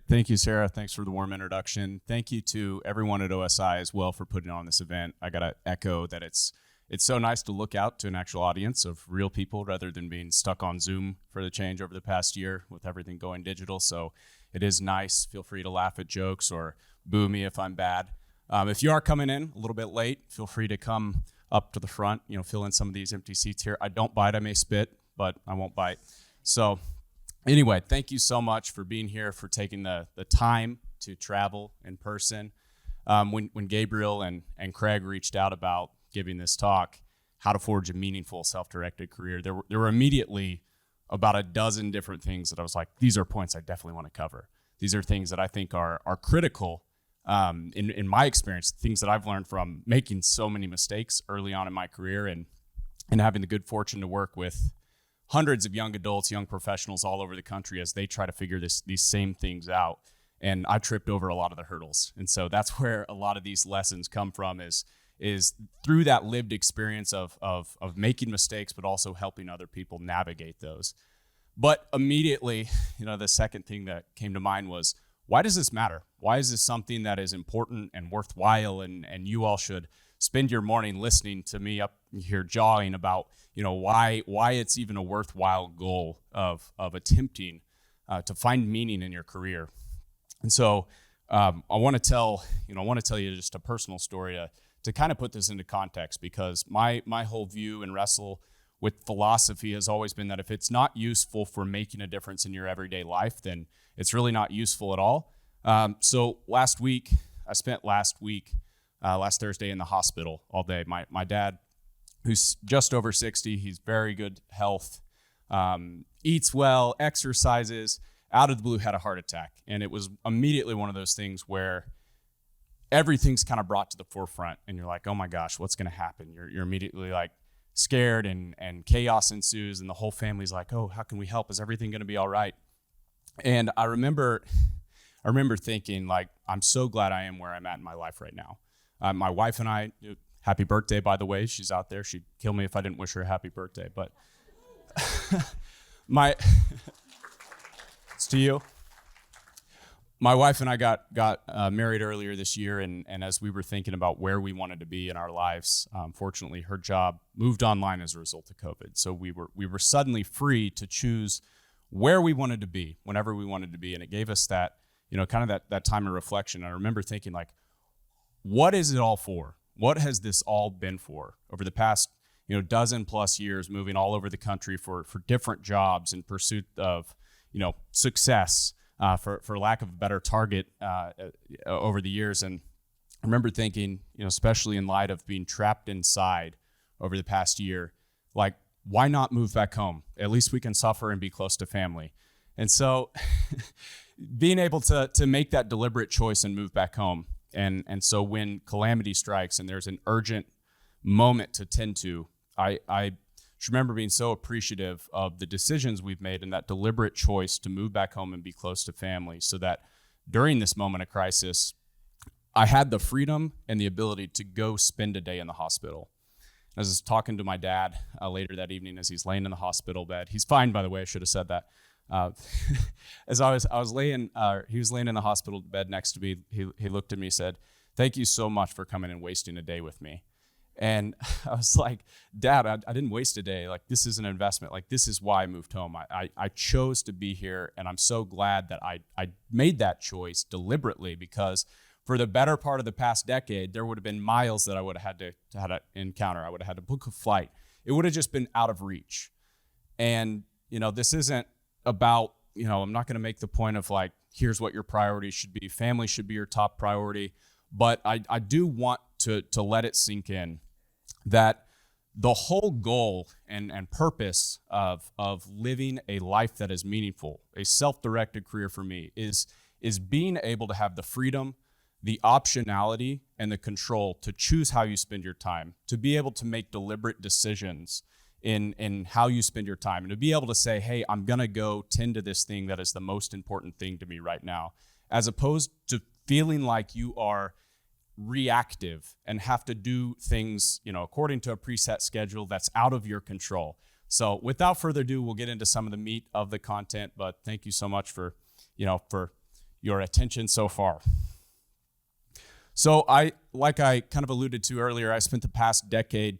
Thank you, Sarah. Thanks for the warm introduction. Thank you to everyone at OSI as well for putting on this event. I got to echo that it's so nice to look out to an actual audience of real people rather than being stuck on Zoom for the change over the past year with everything going digital. So it is nice. Feel free to laugh at jokes or boo me if I'm bad. If you are coming in a little bit late, feel free to come up to the front, fill in some of these empty seats here. I don't bite, I may spit, but I won't bite. So anyway, thank you so much for being here, for taking the time to travel in person. When Gabriel and Craig reached out about giving this talk, how to forge a meaningful self-directed career, there were immediately about a dozen different things that I was like, these are points I definitely want to cover. These are things that I think are critical in my experience, things that I've learned from making so many mistakes early on in my career and having the good fortune to work with hundreds of young adults, young professionals all over the country as they try to figure these same things out. And I tripped over a lot of the hurdles. And so that's where a lot of these lessons come from is through that lived experience of making mistakes, but also helping other people navigate those. But immediately, the second thing that came to mind was, why does this matter? Why is this something that is important and worthwhile, and you all should spend your morning listening to me up here jawing about, why it's even a worthwhile goal of attempting to find meaning in your career. And so I want to tell you just a personal story to kind of put this into context, because my whole view and wrestle with philosophy has always been that if it's not useful for making a difference in your everyday life, then it's really not useful at all. So last Thursday in the hospital all day. My dad, who's just over 60, he's very good health, eats well, exercises, out of the blue had a heart attack. And it was immediately one of those things where everything's kind of brought to the forefront and you're like, oh my gosh, what's going to happen? You're immediately like scared and chaos ensues, and the whole family's like, oh, how can we help? Is everything going to be all right? And I remember thinking, like, I'm so glad I am where I'm at in my life right now. My wife and I, happy birthday, by the way. She's out there. She'd kill me if I didn't wish her a happy birthday. But it's to you. My wife and I got married earlier this year, and as we were thinking about where we wanted to be in our lives, fortunately, her job moved online as a result of COVID. So we were suddenly free to choose where we wanted to be, whenever we wanted to be, and it gave us that, kind of that time of reflection. I remember thinking, like, what is it all for? What has this all been for over the past, dozen plus years, moving all over the country for different jobs in pursuit of, success, for lack of a better target, over the years. And I remember thinking, especially in light of being trapped inside over the past year, like, why not move back home? At least we can suffer and be close to family. And so being able to make that deliberate choice and move back home. And so when calamity strikes and there's an urgent moment to tend to, I just remember being so appreciative of the decisions we've made and that deliberate choice to move back home and be close to family, so that during this moment of crisis, I had the freedom and the ability to go spend a day in the hospital. As I was talking to my dad later that evening as he's laying in the hospital bed. He's fine, by the way, I should have said that. As I was laying, he was laying in the hospital bed next to me. He looked at me and said, "Thank you so much for coming and wasting a day with me." And I was like, "Dad, I didn't waste a day. Like, this is an investment. Like, this is why I moved home. I chose to be here, and I'm so glad that I made that choice deliberately, because for the better part of the past decade, there would have been miles that I would have had to encounter. I would have had to book a flight. It would have just been out of reach. And, this isn't about, I'm not going to make the point of like, here's what your priorities should be. Family should be your top priority. But I do want to let it sink in that the whole goal and purpose of living a life that is meaningful, a self-directed career for me, is being able to have the freedom, the optionality, and the control to choose how you spend your time, to be able to make deliberate decisions in how you spend your time, and to be able to say, hey, I'm going to go tend to this thing that is the most important thing to me right now, as opposed to feeling like you are reactive and have to do things, according to a preset schedule that's out of your control. So without further ado, we'll get into some of the meat of the content, but thank you so much for your attention so far. So like I kind of alluded to earlier, I spent the past decade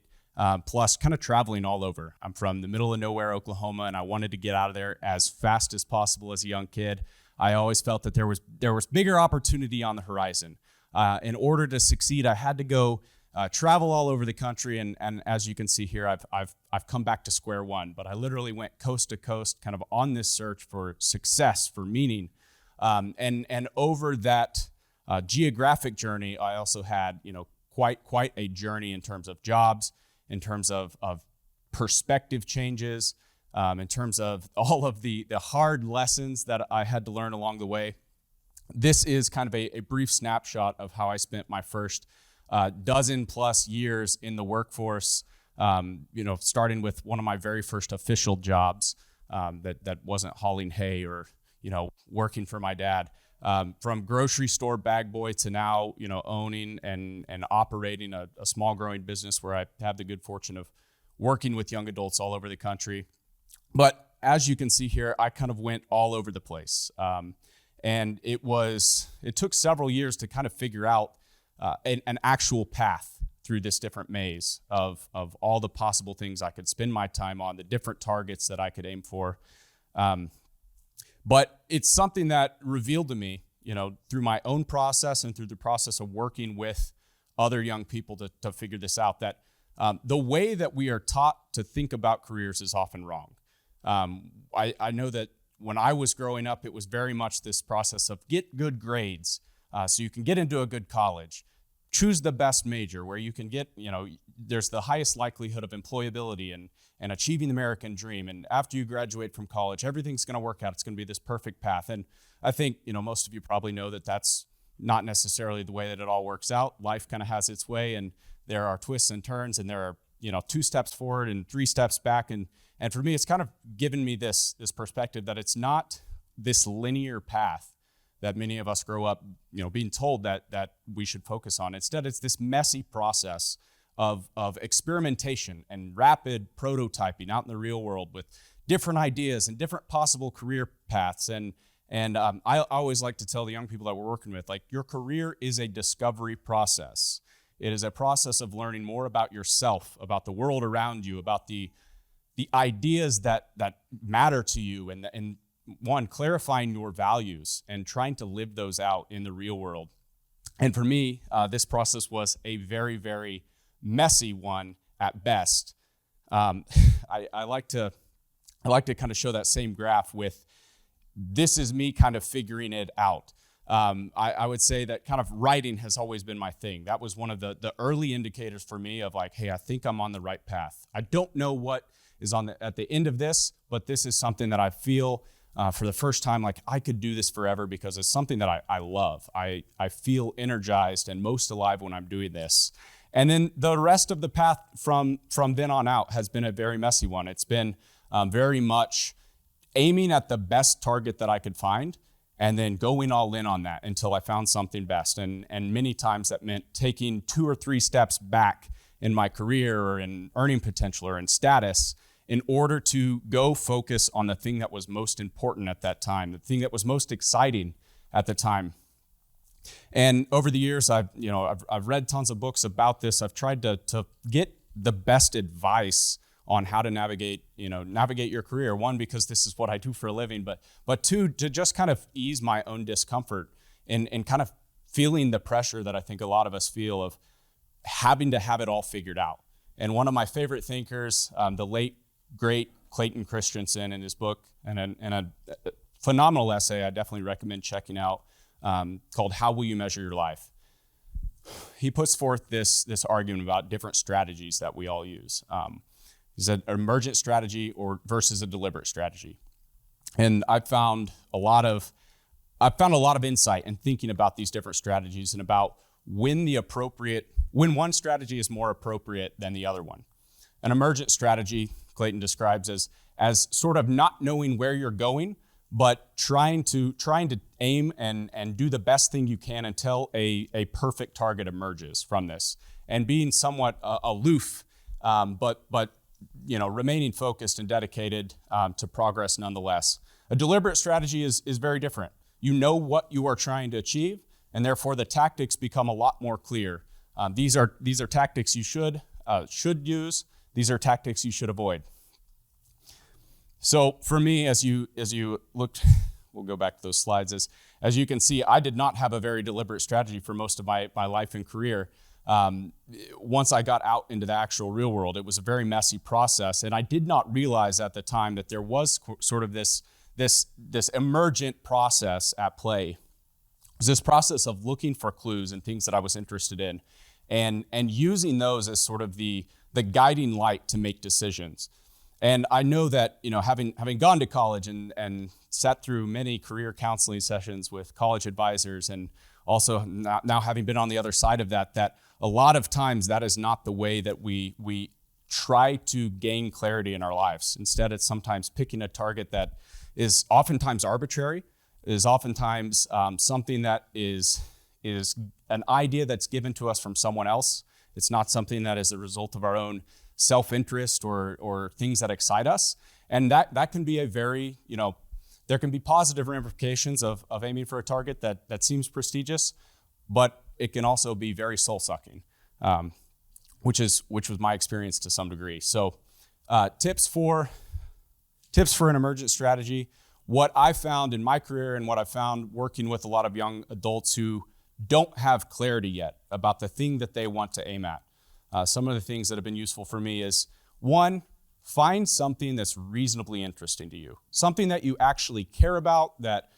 plus kind of traveling all over. I'm from the middle of nowhere, Oklahoma, and I wanted to get out of there as fast as possible as a young kid. I always felt that there was bigger opportunity on the horizon. In order to succeed, I had to go travel all over the country, and as you can see here, I've come back to square one. But I literally went coast to coast, kind of on this search for success, for meaning, and over that geographic journey, I also had quite a journey in terms of jobs, in terms of perspective changes, in terms of all of the hard lessons that I had to learn along the way. This is kind of a brief snapshot of how I spent my first dozen plus years in the workforce, starting with one of my very first official jobs that wasn't hauling hay or, working for my dad. From grocery store bag boy to now, owning and operating a small growing business where I have the good fortune of working with young adults all over the country. But as you can see here, I kind of went all over the place. And it took several years to kind of figure out an actual path through this different maze of all the possible things I could spend my time on, the different targets that I could aim for. But it's something that revealed to me, through my own process and through the process of working with other young people to figure this out, that the way that we are taught to think about careers is often wrong. I know that when I was growing up, it was very much this process of get good grades so you can get into a good college. Choose the best major where you can get, there's the highest likelihood of employability and achieving the American dream. And after you graduate from college, everything's going to work out. It's going to be this perfect path. And I think, most of you probably know that that's not necessarily the way that it all works out. Life kind of has its way, and there are twists and turns, and there are, 2 steps forward and 3 steps back. And for me, it's kind of given me this perspective that it's not this linear path that many of us grow up, being told that we should focus on. Instead, it's this messy process of experimentation and rapid prototyping out in the real world with different ideas and different possible career paths. And I always like to tell the young people that we're working with, your career is a discovery process. It is a process of learning more about yourself, about the world around you, about the ideas that matter to you, and one, clarifying your values and trying to live those out in the real world. And for me, this process was a very, very messy one at best. I like to kind of show that same graph with, this is me kind of figuring it out. I would say that kind of writing has always been my thing. That was one of the early indicators for me of hey, I think I'm on the right path. I don't know what is at the end of this, but this is something that I feel for the first time, I could do this forever because it's something that I love. I feel energized and most alive when I'm doing this. And then the rest of the path from then on out has been a very messy one. It's been very much aiming at the best target that I could find and then going all in on that until I found something best. And many times that meant taking 2 or 3 steps back in my career or in earning potential or in status in order to go focus on the thing that was most important at that time, the thing that was most exciting at the time. And over the years, I've read tons of books about this. I've tried to get the best advice on how to navigate your career. 1, because this is what I do for a living, but 2, to just kind of ease my own discomfort and kind of feeling the pressure that I think a lot of us feel of having to have it all figured out. And one of my favorite thinkers, the late great Clayton Christensen, in his book, and a phenomenal essay I definitely recommend checking out, called How Will You Measure Your Life? He puts forth this argument about different strategies that we all use. Is it an emergent strategy versus a deliberate strategy? And I've found a lot of insight in thinking about these different strategies and about when one strategy is more appropriate than the other one. An emergent strategy, Clayton describes as sort of not knowing where you're going, but trying to aim and do the best thing you can until a perfect target emerges from this, and being somewhat aloof, but remaining focused and dedicated to progress nonetheless. A deliberate strategy is very different. you know what you are trying to achieve, and therefore the tactics become a lot more clear. These are tactics you should use. These are tactics you should avoid. So for me, as you looked, we'll go back to those slides. As you can see, I did not have a very deliberate strategy for most of my life and career. Once I got out into the actual real world, it was a very messy process, and I did not realize at the time that there was sort of this emergent process at play. It was this process of looking for clues and things that I was interested in, and using those as sort of the guiding light to make decisions. And I know that, having gone to college and sat through many career counseling sessions with college advisors, and also now having been on the other side of that a lot of times that is not the way that we try to gain clarity in our lives. Instead, it's sometimes picking a target that is oftentimes arbitrary, is oftentimes something that is an idea that's given to us from someone else. It's not something that is a result of our own self-interest or things that excite us. And that can be a very, there can be positive ramifications of aiming for a target that seems prestigious, but it can also be very soul-sucking, which was my experience to some degree. So tips for an emergent strategy. What I found in my career and what I found working with a lot of young adults who don't have clarity yet about the thing that they want to aim at. Some of the things that have been useful for me is, one, find something that's reasonably interesting to you, something that you actually care about, that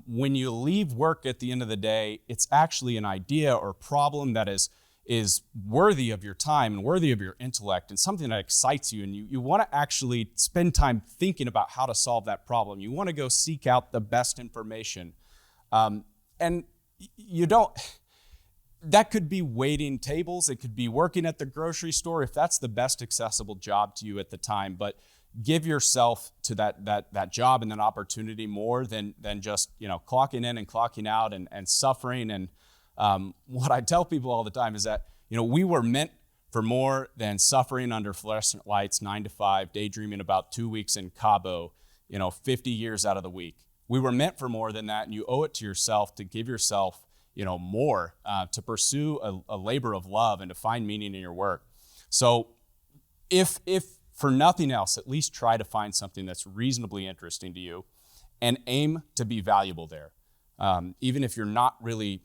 when you leave work at the end of the day, it's actually an idea or problem that is worthy of your time and worthy of your intellect, and something that excites you, and you want to actually spend time thinking about how to solve that problem. You want to go seek out the best information. And you don't... That could be waiting tables. It could be working at the grocery store if that's the best accessible job to you at the time. But give yourself to that job and that opportunity more than just clocking in and clocking out and suffering. And what I tell people all the time is that we were meant for more than suffering under fluorescent lights 9 to 5, daydreaming about 2 weeks in Cabo, 50 years out of the week. We were meant for more than that, and you owe it to yourself to give yourself more, to pursue a labor of love and to find meaning in your work. So if for nothing else, at least try to find something that's reasonably interesting to you and aim to be valuable there. Even if you're not really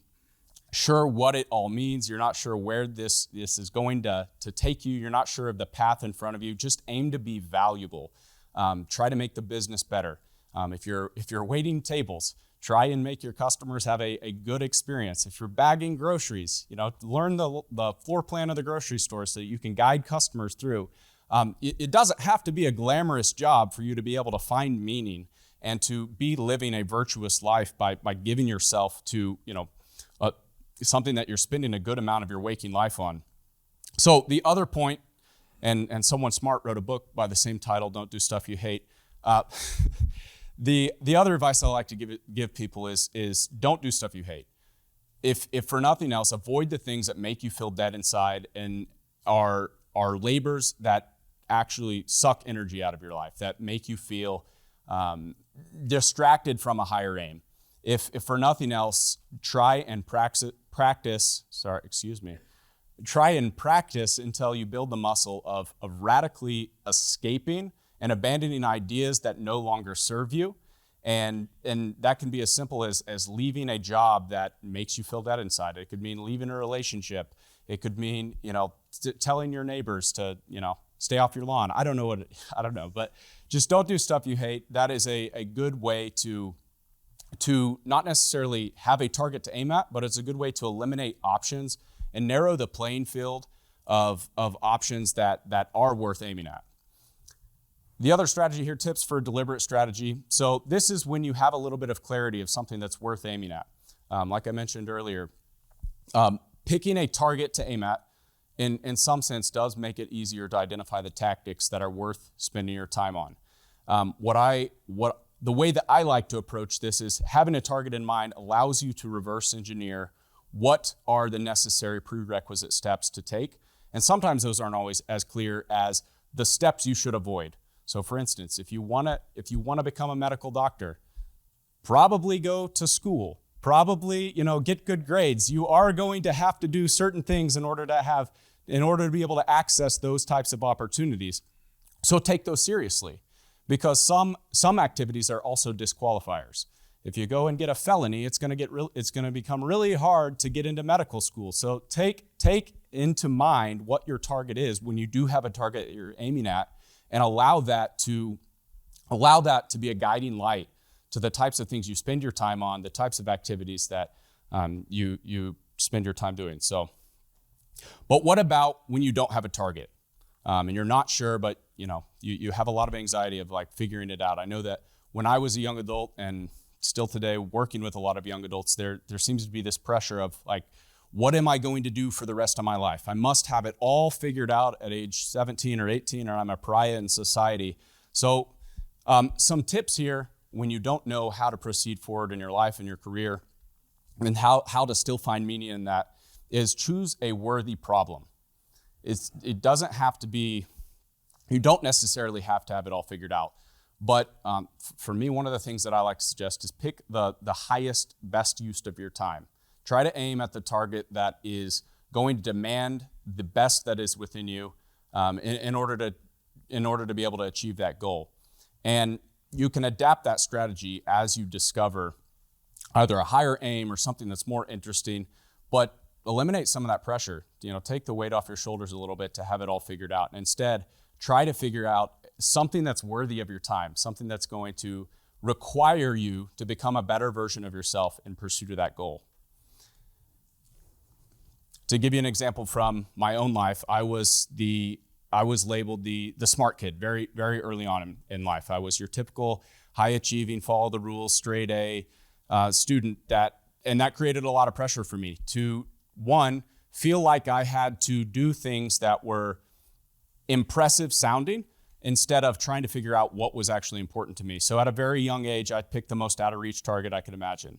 sure what it all means, you're not sure where this is going to take you, you're not sure of the path in front of you, just aim to be valuable. Try to make the business better. If you're waiting tables, try and make your customers have a good experience. If you're bagging groceries, learn the floor plan of the grocery store so that you can guide customers through. It doesn't have to be a glamorous job for you to be able to find meaning and to be living a virtuous life by giving yourself to something that you're spending a good amount of your waking life on. So the other point, and someone smart wrote a book by the same title, Don't Do Stuff You Hate. The other advice I like to give people is don't do stuff you hate. If for nothing else, avoid the things that make you feel dead inside and are labors that actually suck energy out of your life, that make you feel distracted from a higher aim. If for nothing else, try and practice until you build the muscle of radically escaping and abandoning ideas that no longer serve you. And that can be as simple as leaving a job that makes you feel dead inside. It could mean leaving a relationship. It could mean, telling your neighbors to, stay off your lawn. I don't know, but just don't do stuff you hate. That is a good way to not necessarily have a target to aim at, but it's a good way to eliminate options and narrow the playing field of options that are worth aiming at. The other strategy here, tips for deliberate strategy. So this is when you have a little bit of clarity of something that's worth aiming at. Like I mentioned earlier, picking a target to aim at in some sense does make it easier to identify the tactics that are worth spending your time on. The way that I like to approach this is having a target in mind allows you to reverse engineer what are the necessary prerequisite steps to take. And sometimes those aren't always as clear as the steps you should avoid. So for instance, if you want to become a medical doctor, probably go to school, probably, get good grades. You are going to have to do certain things in order to be able to access those types of opportunities. So take those seriously, because some activities are also disqualifiers. If you go and get a felony, it's going to become really hard to get into medical school. So take into mind what your target is when you do have a target that you're aiming at, and allow that to be a guiding light to the types of things you spend your time on, the types of activities that you spend your time doing. So, but what about when you don't have a target and you're not sure, but you have a lot of anxiety of like figuring it out? I know that when I was a young adult, and still today working with a lot of young adults, there seems to be this pressure of like, what am I going to do for the rest of my life? I must have it all figured out at age 17 or 18, or I'm a pariah in society. So some tips here when you don't know how to proceed forward in your life and your career, and how to still find meaning in that, is choose a worthy problem. It doesn't have to be, you don't necessarily have to have it all figured out. But for me, one of the things that I like to suggest is pick the highest, best use of your time. Try to aim at the target that is going to demand the best that is within you in order to be able to achieve that goal. And you can adapt that strategy as you discover either a higher aim or something that's more interesting, but eliminate some of that pressure. Take the weight off your shoulders a little bit to have it all figured out. And instead, try to figure out something that's worthy of your time, something that's going to require you to become a better version of yourself in pursuit of that goal. To give you an example from my own life, I was labeled the smart kid very, very early on in life. I was your typical high achieving, follow the rules, straight A student, and that created a lot of pressure for me to, one, feel like I had to do things that were impressive sounding instead of trying to figure out what was actually important to me. So at a very young age, I picked the most out of reach target I could imagine,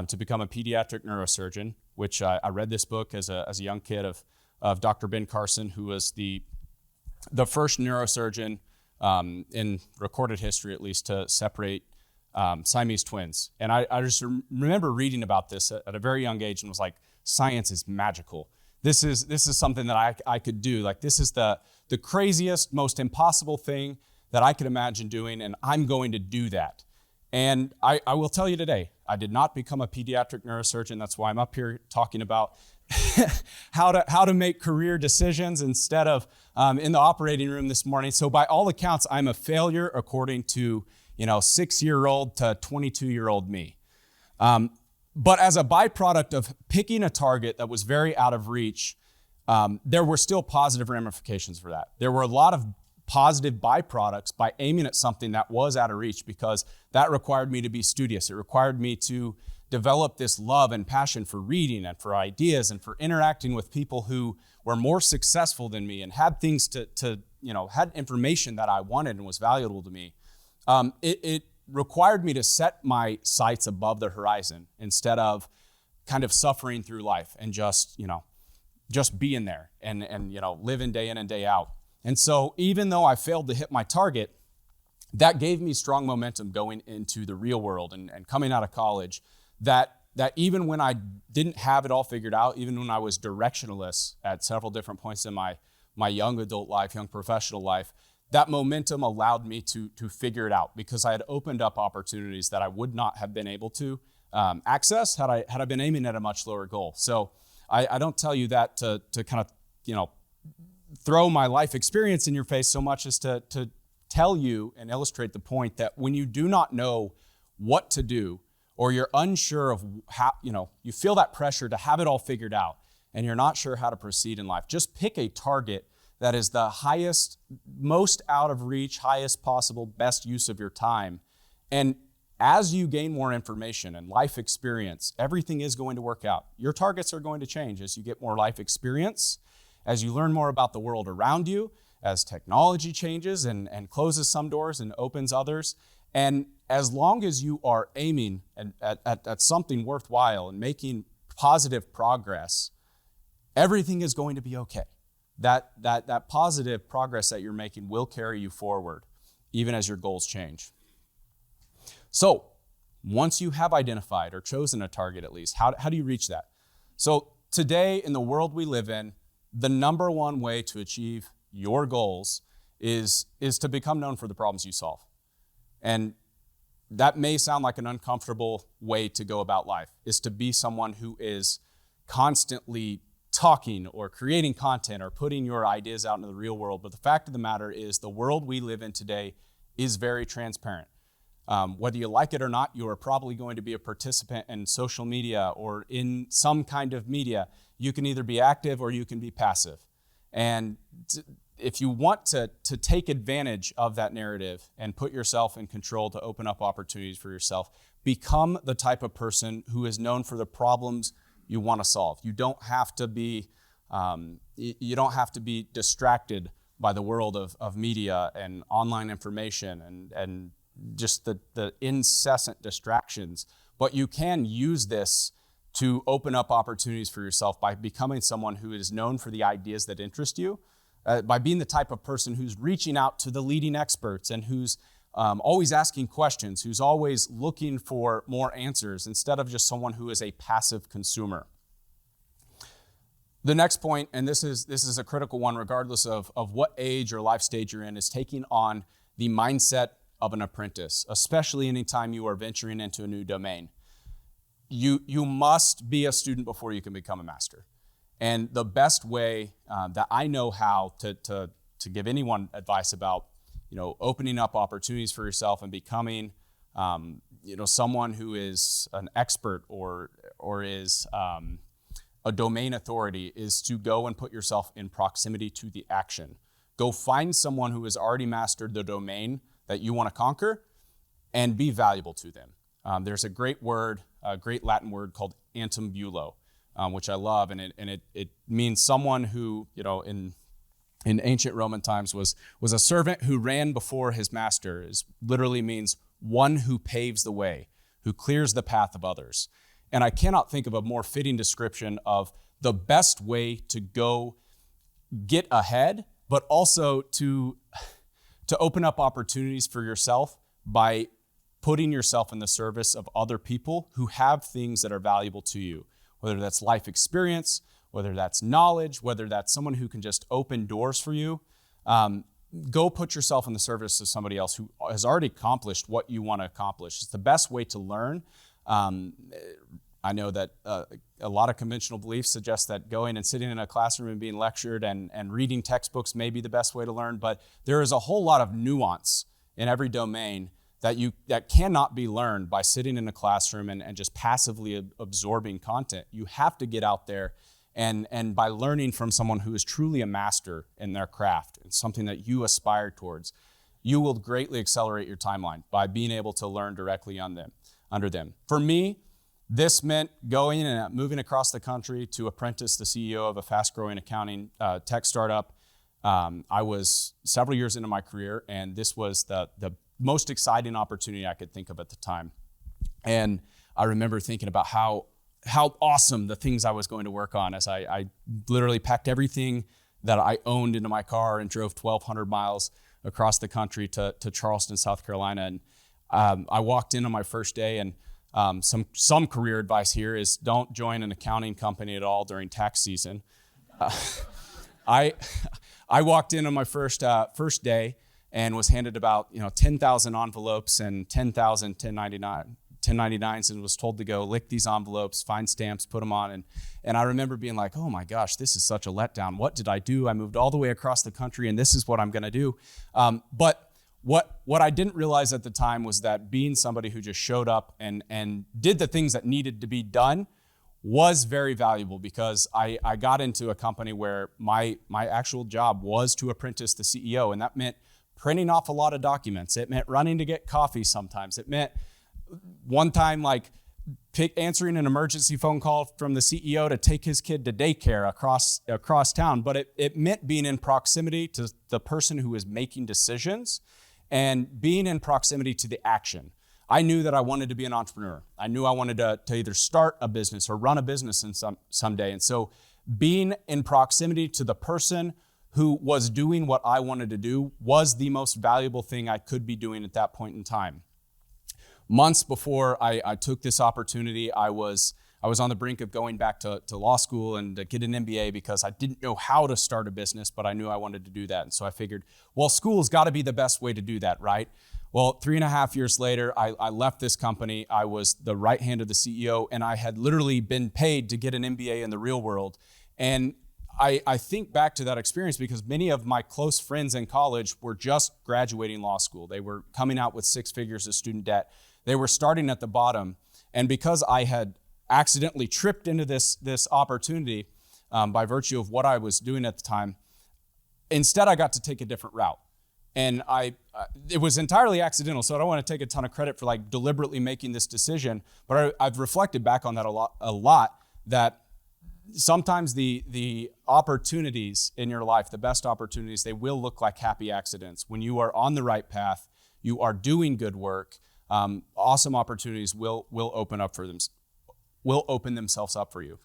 to become a pediatric neurosurgeon, which I read this book as a young kid of Dr. Ben Carson, who was the first neurosurgeon in recorded history, at least, to separate Siamese twins. And I just remember reading about this at a very young age and was like, science is magical. This is something that I could do. Like, this is the craziest, most impossible thing that I could imagine doing, and I'm going to do that. And I will tell you today, I did not become a pediatric neurosurgeon. That's why I'm up here talking about how to make career decisions instead of in the operating room this morning. So by all accounts, I'm a failure according to 6-year-old to 22-year-old me. But as a byproduct of picking a target that was very out of reach, there were still positive ramifications for that. There were a lot of positive byproducts by aiming at something that was out of reach, because that required me to be studious. It required me to develop this love and passion for reading and for ideas and for interacting with people who were more successful than me and had things had information that I wanted and was valuable to me. It required me to set my sights above the horizon instead of kind of suffering through life and just being there and living day in and day out. And so even though I failed to hit my target, that gave me strong momentum going into the real world and coming out of college, that even when I didn't have it all figured out, even when I was directionless at several different points in my young adult life, young professional life, that momentum allowed me to figure it out, because I had opened up opportunities that I would not have been able to access had I been aiming at a much lower goal. So I don't tell you that to kind of throw my life experience in your face so much as to tell you and illustrate the point that when you do not know what to do, or you're unsure of how, you feel that pressure to have it all figured out and you're not sure how to proceed in life, just pick a target that is the highest, most out of reach, highest possible, best use of your time. And as you gain more information and life experience, everything is going to work out. Your targets are going to change as you get more life experience, as you learn more about the world around you, as technology changes and closes some doors and opens others. And as long as you are aiming at something worthwhile and making positive progress, everything is going to be okay. That positive progress that you're making will carry you forward, even as your goals change. So, Once you have identified or chosen a target, at least, how do you reach that? So today, in the world we live in, the number one way to achieve your goals is to become known for the problems you solve. And that may sound like an uncomfortable way to go about life, is to be someone who is constantly talking or creating content or putting your ideas out into the real world. But the fact of the matter is the world we live in today is very transparent. Whether you like it or not, you are probably going to be a participant in social media or in some kind of media. You can either be active or you can be passive. And if you want to take advantage of that narrative and put yourself in control to open up opportunities for yourself, become the type of person who is known for the problems you want to solve. You don't have to be distracted by the world of media and online information and just the incessant distractions. But you can use this to open up opportunities for yourself by becoming someone who is known for the ideas that interest you, by being the type of person who's reaching out to the leading experts and who's always asking questions, who's always looking for more answers instead of just someone who is a passive consumer. The next point, and this is a critical one regardless of what age or life stage you're in, is taking on the mindset of an apprentice, especially anytime you are venturing into a new domain. You must be a student before you can become a master. And the best way that I know how to give anyone advice about, opening up opportunities for yourself and becoming, someone who is an expert or is a domain authority is to go and put yourself in proximity to the action. Go find someone who has already mastered the domain that you want to conquer and be valuable to them. There's a great Latin word called antembulo, which I love, and it means someone who, in ancient Roman times was a servant who ran before his master. It literally means one who paves the way, who clears the path of others. And I cannot think of a more fitting description of the best way to go get ahead, but also to open up opportunities for yourself by putting yourself in the service of other people who have things that are valuable to you, whether that's life experience, whether that's knowledge, whether that's someone who can just open doors for you. Go put yourself in the service of somebody else who has already accomplished what you want to accomplish. It's the best way to learn. I know that a lot of conventional beliefs suggest that going and sitting in a classroom and being lectured and reading textbooks may be the best way to learn, but there is a whole lot of nuance in every domain that cannot be learned by sitting in a classroom and just passively absorbing content. You have to get out there and by learning from someone who is truly a master in their craft and something that you aspire towards, you will greatly accelerate your timeline by being able to learn directly under them. For me, this meant going and moving across the country to apprentice the CEO of a fast-growing accounting tech startup. I was several years into my career, and this was the most exciting opportunity I could think of at the time. And I remember thinking about how awesome the things I was going to work on as I literally packed everything that I owned into my car and drove 1,200 miles across the country to Charleston, South Carolina. And I walked in on my first day, and some career advice here is don't join an accounting company at all during tax season. I walked in on my first day and was handed about 10,000 envelopes and 10,000 1099s and was told to go lick these envelopes, find stamps, put them on. And I remember being like, oh my gosh, this is such a letdown. What did I do? I moved all the way across the country and this is what I'm going to do. But what I didn't realize at the time was that being somebody who just showed up and did the things that needed to be done was very valuable, because I got into a company where my actual job was to apprentice the CEO, and that meant printing off a lot of documents. It meant running to get coffee sometimes. It meant one time answering an emergency phone call from the CEO to take his kid to daycare across town. But it meant being in proximity to the person who was making decisions and being in proximity to the action. I knew that I wanted to be an entrepreneur. I knew I wanted to either start a business or run a business in someday. And so being in proximity to the person who was doing what I wanted to do was the most valuable thing I could be doing at that point in time. months before I took this opportunity, I was on the brink of going back to law school and to get an MBA because I didn't know how to start a business, but I knew I wanted to do that. And so I figured, well, school's got to be the best way to do that, right? Well, 3.5 years later, I left this company. I was the right hand of the CEO, and I had literally been paid to get an MBA in the real world. And I think back to that experience because many of my close friends in college were just graduating law school. They were coming out with 6 figures of student debt. They were starting at the bottom. And because I had accidentally tripped into this opportunity by virtue of what I was doing at the time, instead I got to take a different route. And it was entirely accidental, so I don't want to take a ton of credit for like deliberately making this decision, but I've reflected back on that a lot that sometimes the opportunities in your life, the best opportunities, they will look like happy accidents. When you are on the right path, you are doing good work, awesome opportunities will open themselves up for you.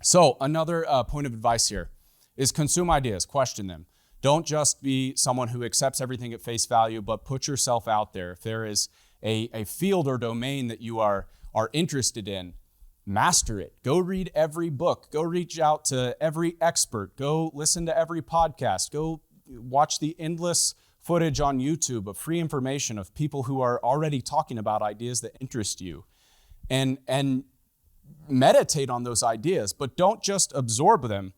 So another point of advice here is consume ideas, question them. Don't just be someone who accepts everything at face value, but put yourself out there. If there is a field or domain that you are interested in, master it. Go read every book. Go reach out to every expert. Go listen to every podcast. Go watch the endless footage on YouTube of free information of people who are already talking about ideas that interest you. And meditate on those ideas, but don't just absorb them.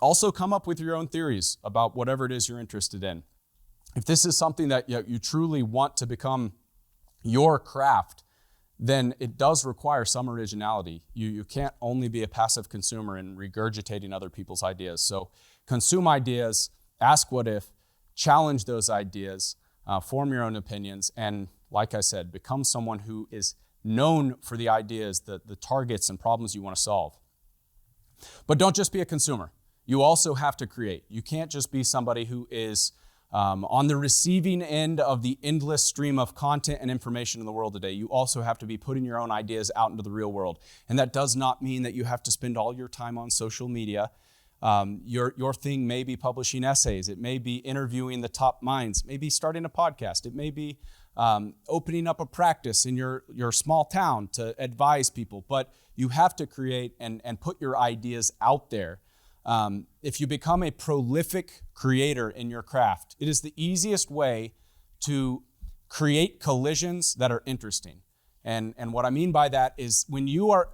Also come up with your own theories about whatever it is you're interested in. If this is something that you truly want to become your craft, then it does require some originality. You can't only be a passive consumer and regurgitating other people's ideas. So consume ideas, ask what if, challenge those ideas, form your own opinions, and like I said, become someone who is known for the ideas, the targets and problems you want to solve. But don't just be a consumer. You also have to create. You can't just be somebody who is on the receiving end of the endless stream of content and information in the world today. You also have to be putting your own ideas out into the real world. And that does not mean that you have to spend all your time on social media. Your thing may be publishing essays. It may be interviewing the top minds. Maybe starting a podcast. It may be opening up a practice in your small town to advise people. But you have to create and put your ideas out there. If you become a prolific creator in your craft, it is the easiest way to create collisions that are interesting. And what I mean by that is when you are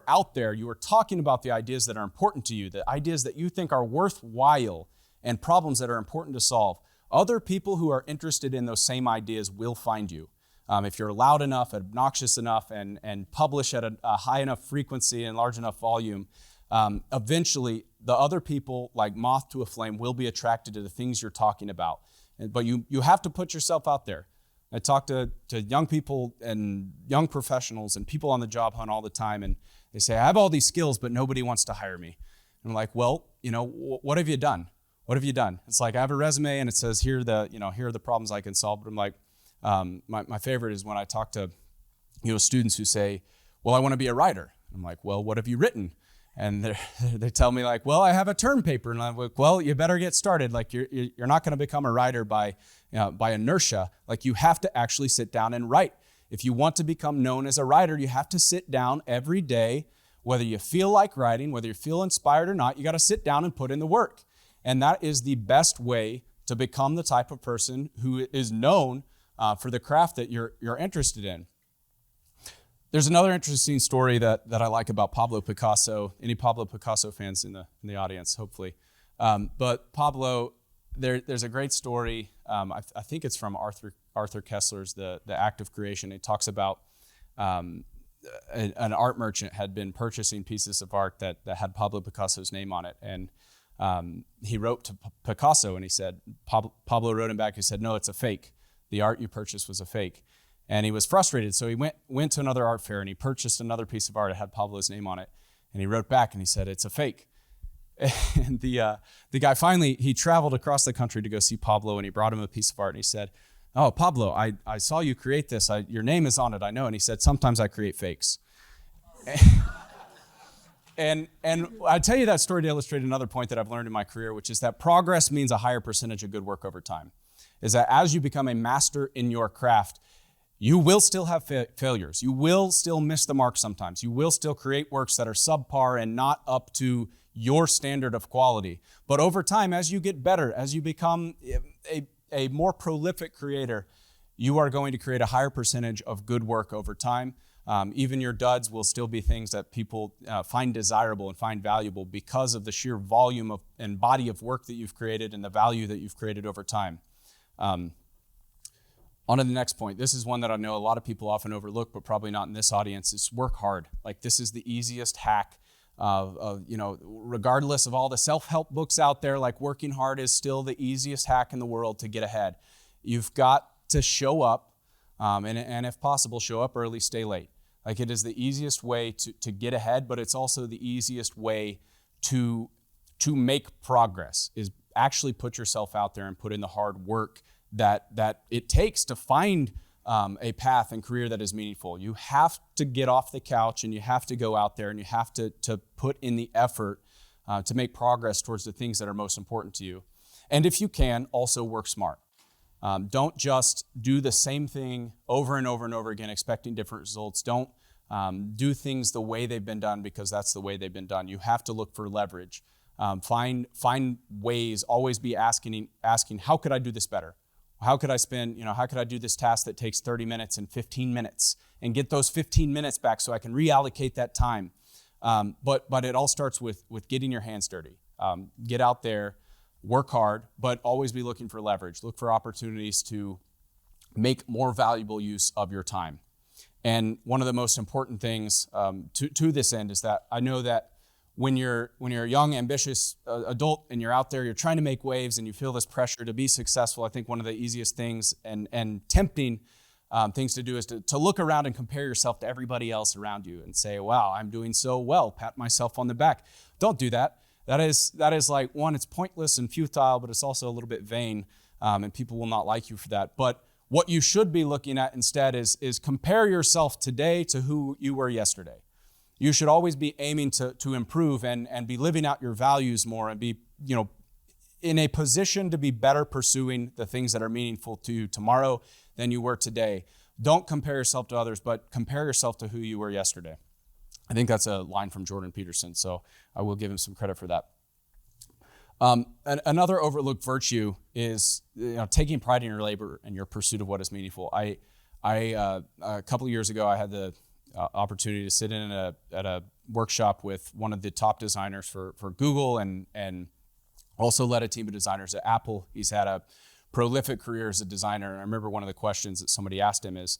out there, you are talking about the ideas that are important to you, the ideas that you think are worthwhile and problems that are important to solve. Other people who are interested in those same ideas will find you. If you're loud enough, obnoxious enough, and publish at a high enough frequency and large enough volume, eventually the other people, like moth to a flame, will be attracted to the things you're talking about. But you have to put yourself out there. I talk to young people and young professionals and people on the job hunt all the time, and they say, I have all these skills, but nobody wants to hire me. And I'm like, well, what have you done? What have you done? It's like, I have a resume and it says, here are the problems I can solve. But I'm like, my favorite is when I talk to, students who say, well, I want to be a writer. I'm like, well, what have you written? And they tell me like, well, I have a term paper. And I'm like, well, you better get started. Like you're not going to become a writer by inertia. Like you have to actually sit down and write. If you want to become known as a writer, you have to sit down every day, whether you feel like writing, whether you feel inspired or not, you got to sit down and put in the work. And that is the best way to become the type of person who is known for the craft that you're interested in. There's another interesting story that I like about Pablo Picasso. Any Pablo Picasso fans in the audience, hopefully. But Pablo, there's a great story. I think it's from Arthur Kessler's The Act of Creation. It talks about an art merchant had been purchasing pieces of art that had Pablo Picasso's name on it. And he wrote to Picasso and he said, Pablo wrote him back, he said, no, it's a fake. The art you purchased was a fake. And he was frustrated, so he went to another art fair and he purchased another piece of art that had Pablo's name on it. And he wrote back and he said, it's a fake. And the guy finally, he traveled across the country to go see Pablo, and he brought him a piece of art and he said, oh, Pablo, I saw you create this. Your name is on it, I know. And he said, sometimes I create fakes. And I tell you that story to illustrate another point that I've learned in my career, which is that progress means a higher percentage of good work over time. Is that as you become a master in your craft, You will still have failures. You will still miss the mark sometimes. You will still create works that are subpar and not up to your standard of quality. But over time, as you get better, as you become a more prolific creator, you are going to create a higher percentage of good work over time. Even your duds will still be things that people find desirable and find valuable because of the sheer volume of and body of work that you've created and the value that you've created over time. On to the next point. This is one that I know a lot of people often overlook, but probably not in this audience. Is work hard. Like, this is the easiest hack regardless of all the self-help books out there, like, working hard is still the easiest hack in the world to get ahead. You've got to show up, and if possible, show up early, stay late. Like, it is the easiest way to get ahead, but it's also the easiest way to make progress, is actually put yourself out there and put in the hard work that it takes to find a path and career that is meaningful. You have to get off the couch, and you have to go out there, and you have to put in the effort to make progress towards the things that are most important to you. And if you can, also work smart. Don't just do the same thing over and over and over again, expecting different results. Don't do things the way they've been done because that's the way they've been done. You have to look for leverage. Find ways, always be asking, how could I do this better? How could I do this task that takes 30 minutes in 15 minutes and get those 15 minutes back so I can reallocate that time? But it all starts with getting your hands dirty. Get out there, work hard, but always be looking for leverage. Look for opportunities to make more valuable use of your time. And one of the most important things to this end is that I know that when you're a young, ambitious adult and you're out there, you're trying to make waves and you feel this pressure to be successful, I think one of the easiest things and tempting things to do is to look around and compare yourself to everybody else around you and say, wow, I'm doing so well, pat myself on the back. Don't do that. That is like, one, it's pointless and futile, but it's also a little bit vain, and people will not like you for that. But what you should be looking at instead is compare yourself today to who you were yesterday. You should always be aiming to improve and be living out your values more and be, in a position to be better pursuing the things that are meaningful to you tomorrow than you were today. Don't compare yourself to others, but compare yourself to who you were yesterday. I think that's a line from Jordan Peterson, so I will give him some credit for that. Another overlooked virtue is taking pride in your labor and your pursuit of what is meaningful. I a couple of years ago, I had the opportunity to sit in at a workshop with one of the top designers for Google and also led a team of designers at Apple. He's had a prolific career as a designer. And I remember one of the questions that somebody asked him is,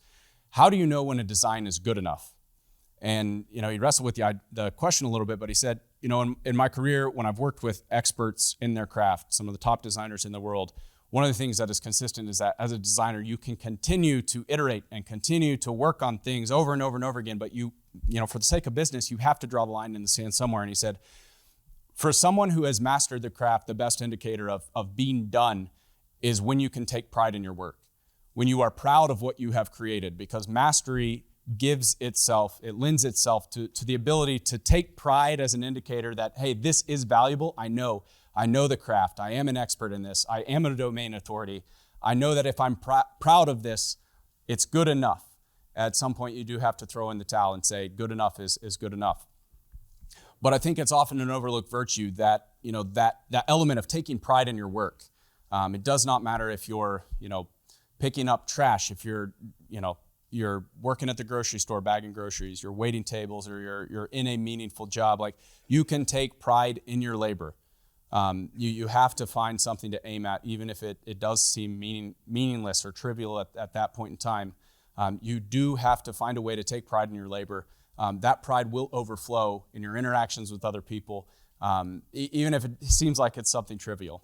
how do you know when a design is good enough? And he wrestled with the question a little bit, but he said, in my career, when I've worked with experts in their craft, some of the top designers in the world, one of the things that is consistent is that as a designer, you can continue to iterate and continue to work on things over and over and over again. But for the sake of business, you have to draw the line in the sand somewhere. And he said, for someone who has mastered the craft, the best indicator of being done is when you can take pride in your work, when you are proud of what you have created, because mastery it lends itself to the ability to take pride as an indicator that, hey, this is valuable. I know the craft. I am an expert in this. I am a domain authority. I know that if I'm proud of this, it's good enough. At some point, you do have to throw in the towel and say, good enough is good enough. But I think it's often an overlooked virtue that element of taking pride in your work. It does not matter if you're, picking up trash, if you're working at the grocery store bagging groceries, you're waiting tables, or you're in a meaningful job. Like, you can take pride in your labor. You have to find something to aim at, even if it does seem meaningless or trivial at that point in time. You do have to find a way to take pride in your labor. That pride will overflow in your interactions with other people, even if it seems like it's something trivial.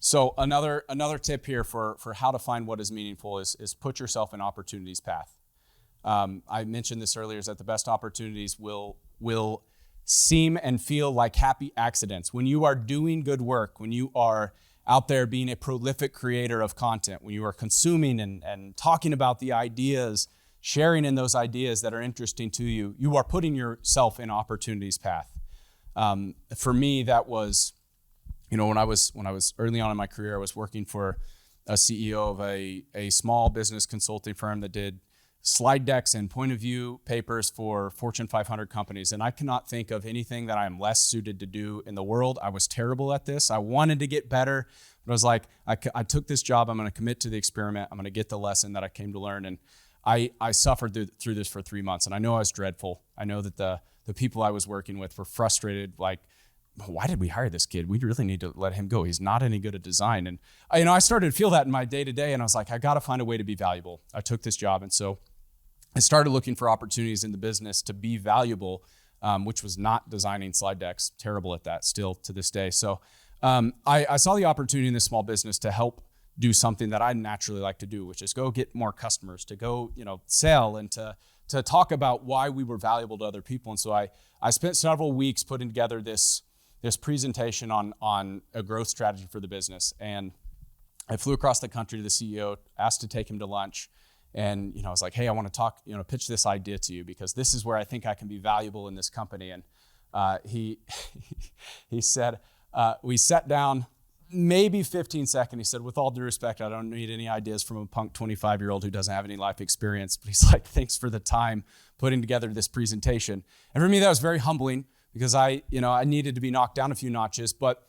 So another tip here for how to find what is meaningful is put yourself in opportunity's path. I mentioned this earlier, is that the best opportunities will seem and feel like happy accidents. When you are doing good work, when you are out there being a prolific creator of content, when you are consuming and talking about the ideas, sharing in those ideas that are interesting to you, you are putting yourself in opportunity's path. For me, that was, when I was early on in my career, I was working for a CEO of a small business consulting firm that did slide decks and point of view papers for Fortune 500 companies. And I cannot think of anything that I am less suited to do in the world. I was terrible at this. I wanted to get better, but I was like, I took this job. I'm going to commit to the experiment. I'm going to get the lesson that I came to learn. And I suffered through this for 3 months. And I know I was dreadful. I know that the people I was working with were frustrated, like, why did we hire this kid? We really need to let him go. He's not any good at design. And I started to feel that in my day-to-day, and I was like, I got to find a way to be valuable. I took this job, and so I started looking for opportunities in the business to be valuable, which was not designing slide decks. Terrible at that still to this day. So I saw the opportunity in this small business to help do something that I naturally like to do, which is go get more customers, to go sell, and to talk about why we were valuable to other people. And so I spent several weeks putting together this presentation on a growth strategy for the business. And I flew across the country to the CEO, asked to take him to lunch. And, I was like, hey, I want to talk, pitch this idea to you because this is where I think I can be valuable in this company. And he said, we sat down maybe 15 seconds. He said, with all due respect, I don't need any ideas from a punk 25-year-old who doesn't have any life experience. But he's like, thanks for the time putting together this presentation. And for me, that was very humbling, because I needed to be knocked down a few notches, but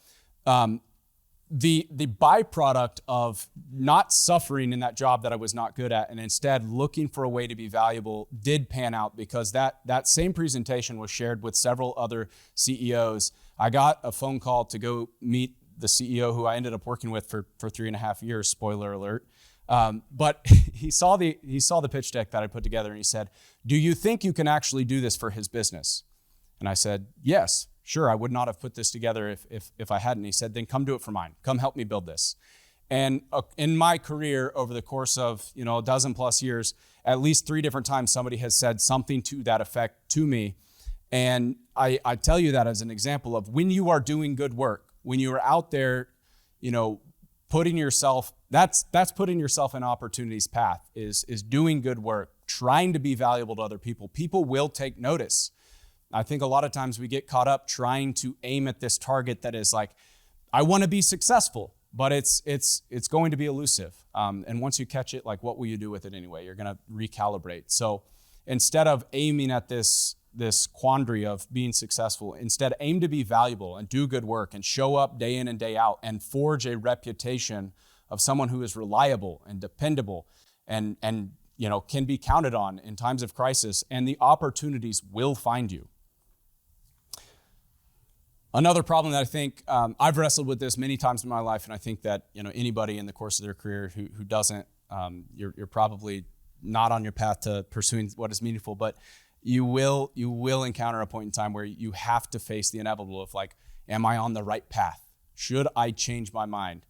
the byproduct of not suffering in that job that I was not good at, and instead looking for a way to be valuable, did pan out, because that same presentation was shared with several other CEOs. I got a phone call to go meet the CEO who I ended up working with for 3.5 years. Spoiler alert. But he saw the pitch deck that I put together, and he said, "Do you think you can actually do this for his business?" And I said, yes, sure. I would not have put this together if I hadn't. He said, then come do it for mine. Come help me build this. And in my career, over the course of a dozen plus years, at least 3 different times somebody has said something to that effect to me. And I tell you that as an example of when you are doing good work, when you are out there, putting yourself, that's putting yourself in opportunity's path, is doing good work, trying to be valuable to other people. People will take notice. I think a lot of times we get caught up trying to aim at this target that is like, I want to be successful, but it's going to be elusive. And once you catch it, like, what will you do with it anyway? You're going to recalibrate. So instead of aiming at this quandary of being successful, instead aim to be valuable and do good work and show up day in and day out and forge a reputation of someone who is reliable and dependable and can be counted on in times of crisis, and the opportunities will find you. Another problem that I think I've wrestled with this many times in my life, and I think that anybody in the course of their career who doesn't, you're probably not on your path to pursuing what is meaningful, but you will encounter a point in time where you have to face the inevitable of, like, am I on the right path? Should I change my mind?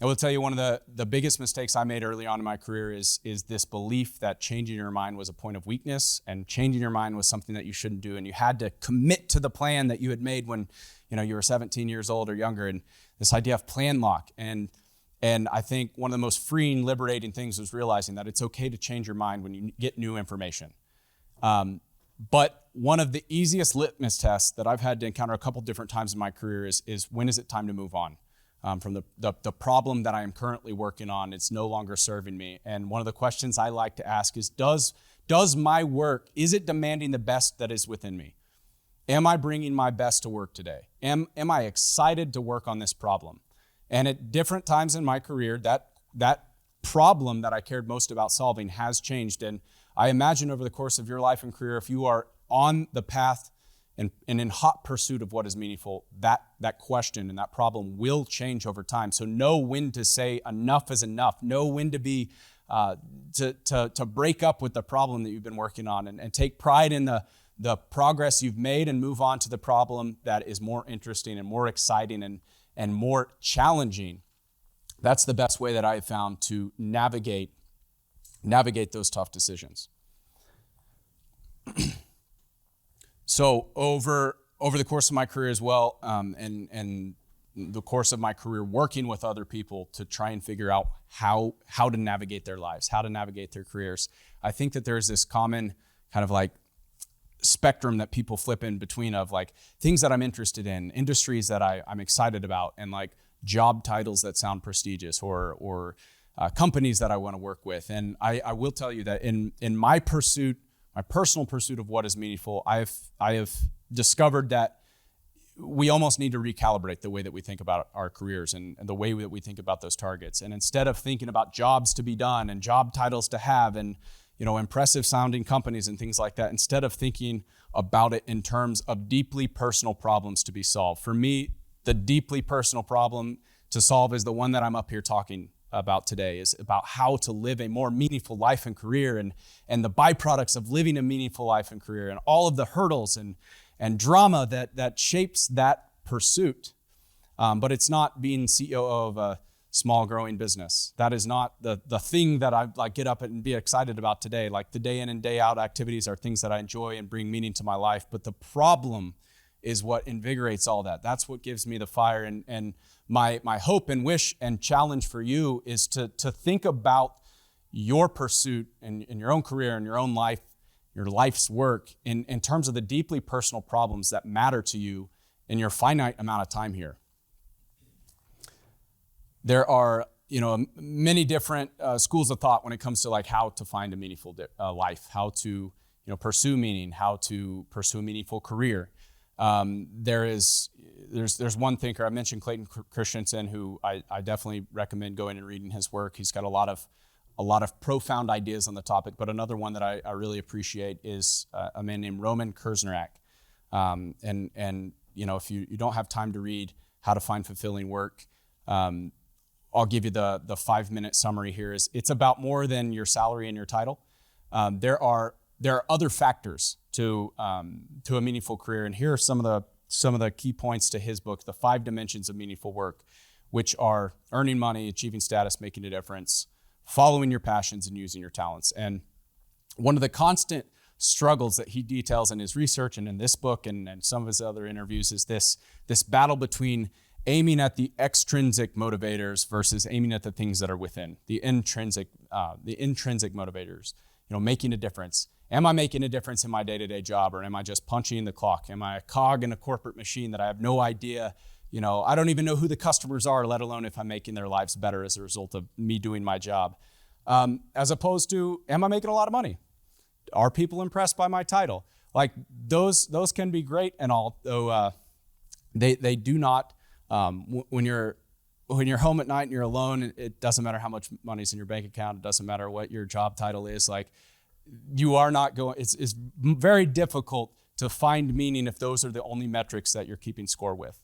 I will tell you, one of the biggest mistakes I made early on in my career is this belief that changing your mind was a point of weakness, and changing your mind was something that you shouldn't do, and you had to commit to the plan that you had made when you were 17 years old or younger, and this idea of plan lock. And I think one of the most freeing, liberating things was realizing that it's okay to change your mind when you get new information. But one of the easiest litmus tests that I've had to encounter a couple different times in my career is when is it time to move on? From the problem that I am currently working on, it's no longer serving me. And one of the questions I like to ask is, does my work, is it demanding the best that is within me? Am I bringing my best to work today? Am I excited to work on this problem? And at different times in my career, that problem that I cared most about solving has changed. And I imagine over the course of your life and career, if you are on the path and in hot pursuit of what is meaningful, that question and that problem will change over time. So know when to say enough is enough. Know when to be to break up with the problem that you've been working on, and take pride in the progress you've made, and move on to the problem that is more interesting and more exciting and more challenging. That's the best way that I have found to navigate those tough decisions. So over the course of my career as well, and the course of my career working with other people to try and figure out how to navigate their lives, how to navigate their careers, I think that there's this common kind of like spectrum that people flip in between of, like, things that I'm interested in, industries that I'm excited about, and like job titles that sound prestigious, or companies that I want to work with. And I will tell you that in my pursuit, my personal pursuit of what is meaningful, I have discovered that we almost need to recalibrate the way that we think about our careers and the way that we think about those targets. And instead of thinking about jobs to be done and job titles to have and impressive sounding companies and things like that, instead of thinking about it in terms of deeply personal problems to be solved. For me, the deeply personal problem to solve is the one that I'm up here talking about today, is about how to live a more meaningful life and career and the byproducts of living a meaningful life and career and all of the hurdles and drama that shapes that pursuit. But it's not being CEO of a small growing business. That is not the thing that I get up and be excited about today. Like the day in and day out activities are things that I enjoy and bring meaning to my life. But the problem is what invigorates all that. That's what gives me the fire. And my hope and wish and challenge for you is to think about your pursuit and your own career and your own life, your life's work in terms of the deeply personal problems that matter to you in your finite amount of time here. There are, many different schools of thought when it comes to like how to find a meaningful life, how to, pursue meaning, how to pursue a meaningful career. There's one thinker, I mentioned Clayton Christensen, who I definitely recommend going and reading his work. He's got a lot of profound ideas on the topic, but another one that I really appreciate is a man named Roman Kurznerek. If you don't have time to read How to Find Fulfilling Work, I'll give you the 5-minute summary here. It's about more than your salary and your title. There are other factors to a meaningful career, and here are some of the key points to his book, The 5 Dimensions of Meaningful Work, which are earning money, achieving status, making a difference, following your passions, and using your talents. And one of the constant struggles that he details in his research and in this book and some of his other interviews is this battle between aiming at the extrinsic motivators versus aiming at the things that are within, the intrinsic motivators, making a difference. Am I making a difference in my day-to-day job, or am I just punching the clock? Am I a cog in a corporate machine that I have no idea? I don't even know who the customers are, let alone if I'm making their lives better as a result of me doing my job. As opposed to, am I making a lot of money? Are people impressed by my title? Like those can be great and all, though they do not. When you're home at night and you're alone, it doesn't matter how much money's in your bank account. It doesn't matter what your job title is. Like you are not going. It's very difficult to find meaning if those are the only metrics that you're keeping score with.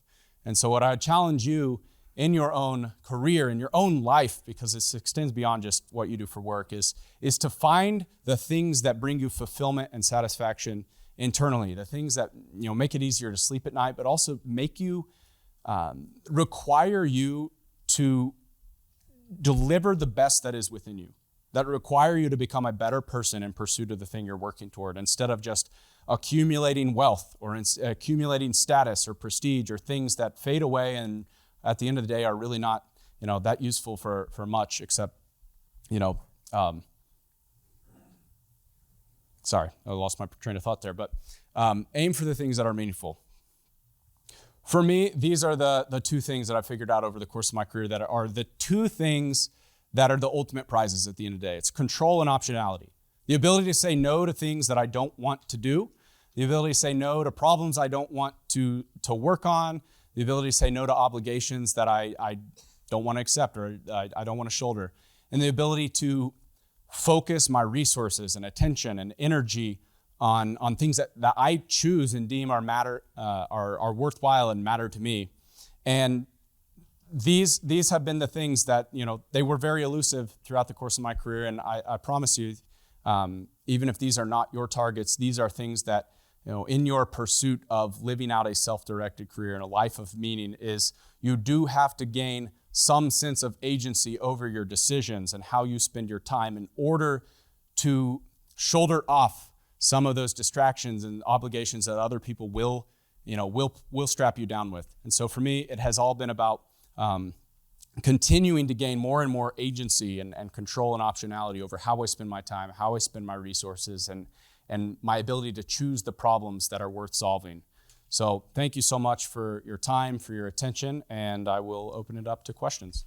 And so what I challenge you in your own career, in your own life, because this extends beyond just what you do for work, is to find the things that bring you fulfillment and satisfaction internally, the things that make it easier to sleep at night, but also make you require you to deliver the best that is within you, that require you to become a better person in pursuit of the thing you're working toward, instead of just accumulating wealth or accumulating status or prestige or things that fade away and at the end of the day are really not that useful for much, except sorry, I lost my train of thought there, but aim for the things that are meaningful. For me, these are the two things that I figured out over the course of my career that are the two things that are the ultimate prizes at the end of the day. It's control and optionality. The ability to say no to things that I don't want to do, the ability to say no to problems I don't want to work on, the ability to say no to obligations that I don't want to accept or I don't want to shoulder, and the ability to focus my resources and attention and energy on things that I choose and deem are worthwhile and matter to me. And these have been the things that, they were very elusive throughout the course of my career. And I promise you, even if these are not your targets, these are things that, in your pursuit of living out a self-directed career and a life of meaning, is you do have to gain some sense of agency over your decisions and how you spend your time in order to shoulder off some of those distractions and obligations that other people will strap you down with. And so for me, it has all been about continuing to gain more and more agency and control and optionality over how I spend my time, how I spend my resources, and my ability to choose the problems that are worth solving. So thank you so much for your time, for your attention, and I will open it up to questions.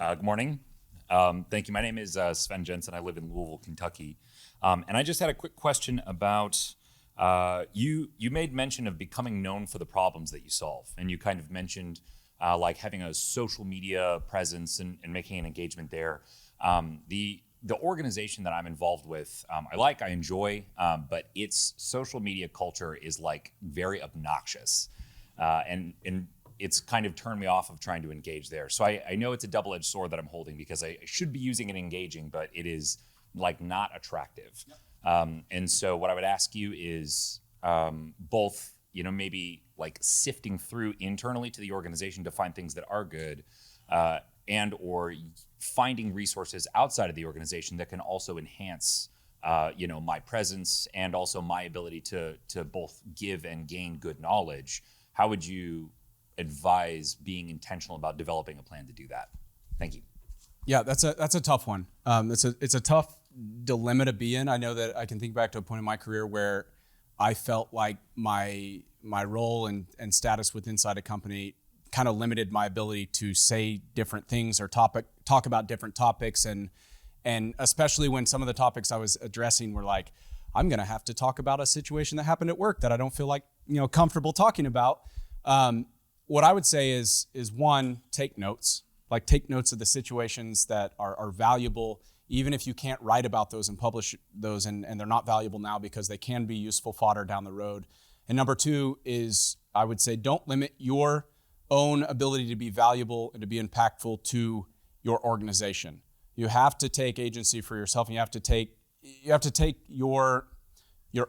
Good morning. Thank you. My name is Sven Jensen. I live in Louisville, Kentucky. And I just had a quick question about, you made mention of becoming known for the problems that you solve. And you kind of mentioned like having a social media presence and making an engagement there. The organization that I'm involved with, I enjoy, but its social media culture is like very obnoxious. And it's kind of turned me off of trying to engage there. So I know it's a double-edged sword that I'm holding because I should be using it engaging, but it is like not attractive. Yep. And so what I would ask you is both, maybe like sifting through internally to the organization to find things that are good, and or finding resources outside of the organization that can also enhance my presence and also my ability to both give and gain good knowledge. How would you advise being intentional about developing a plan to do that? Thank you. Yeah, that's a tough one. It's a tough dilemma to be in. I know that I can think back to a point in my career where I felt like my role and status with inside a company kind of limited my ability to say different things or talk about different topics, and especially when some of the topics I was addressing were like, I'm going to have to talk about a situation that happened at work that I don't feel like comfortable talking about. What I would say is one, take notes. Like take notes of the situations that are valuable, even if you can't write about those and publish those, and they're not valuable now because they can be useful fodder down the road. And number two is, I would say, don't limit your own ability to be valuable and to be impactful to your organization. You have to take agency for yourself, and you have to take your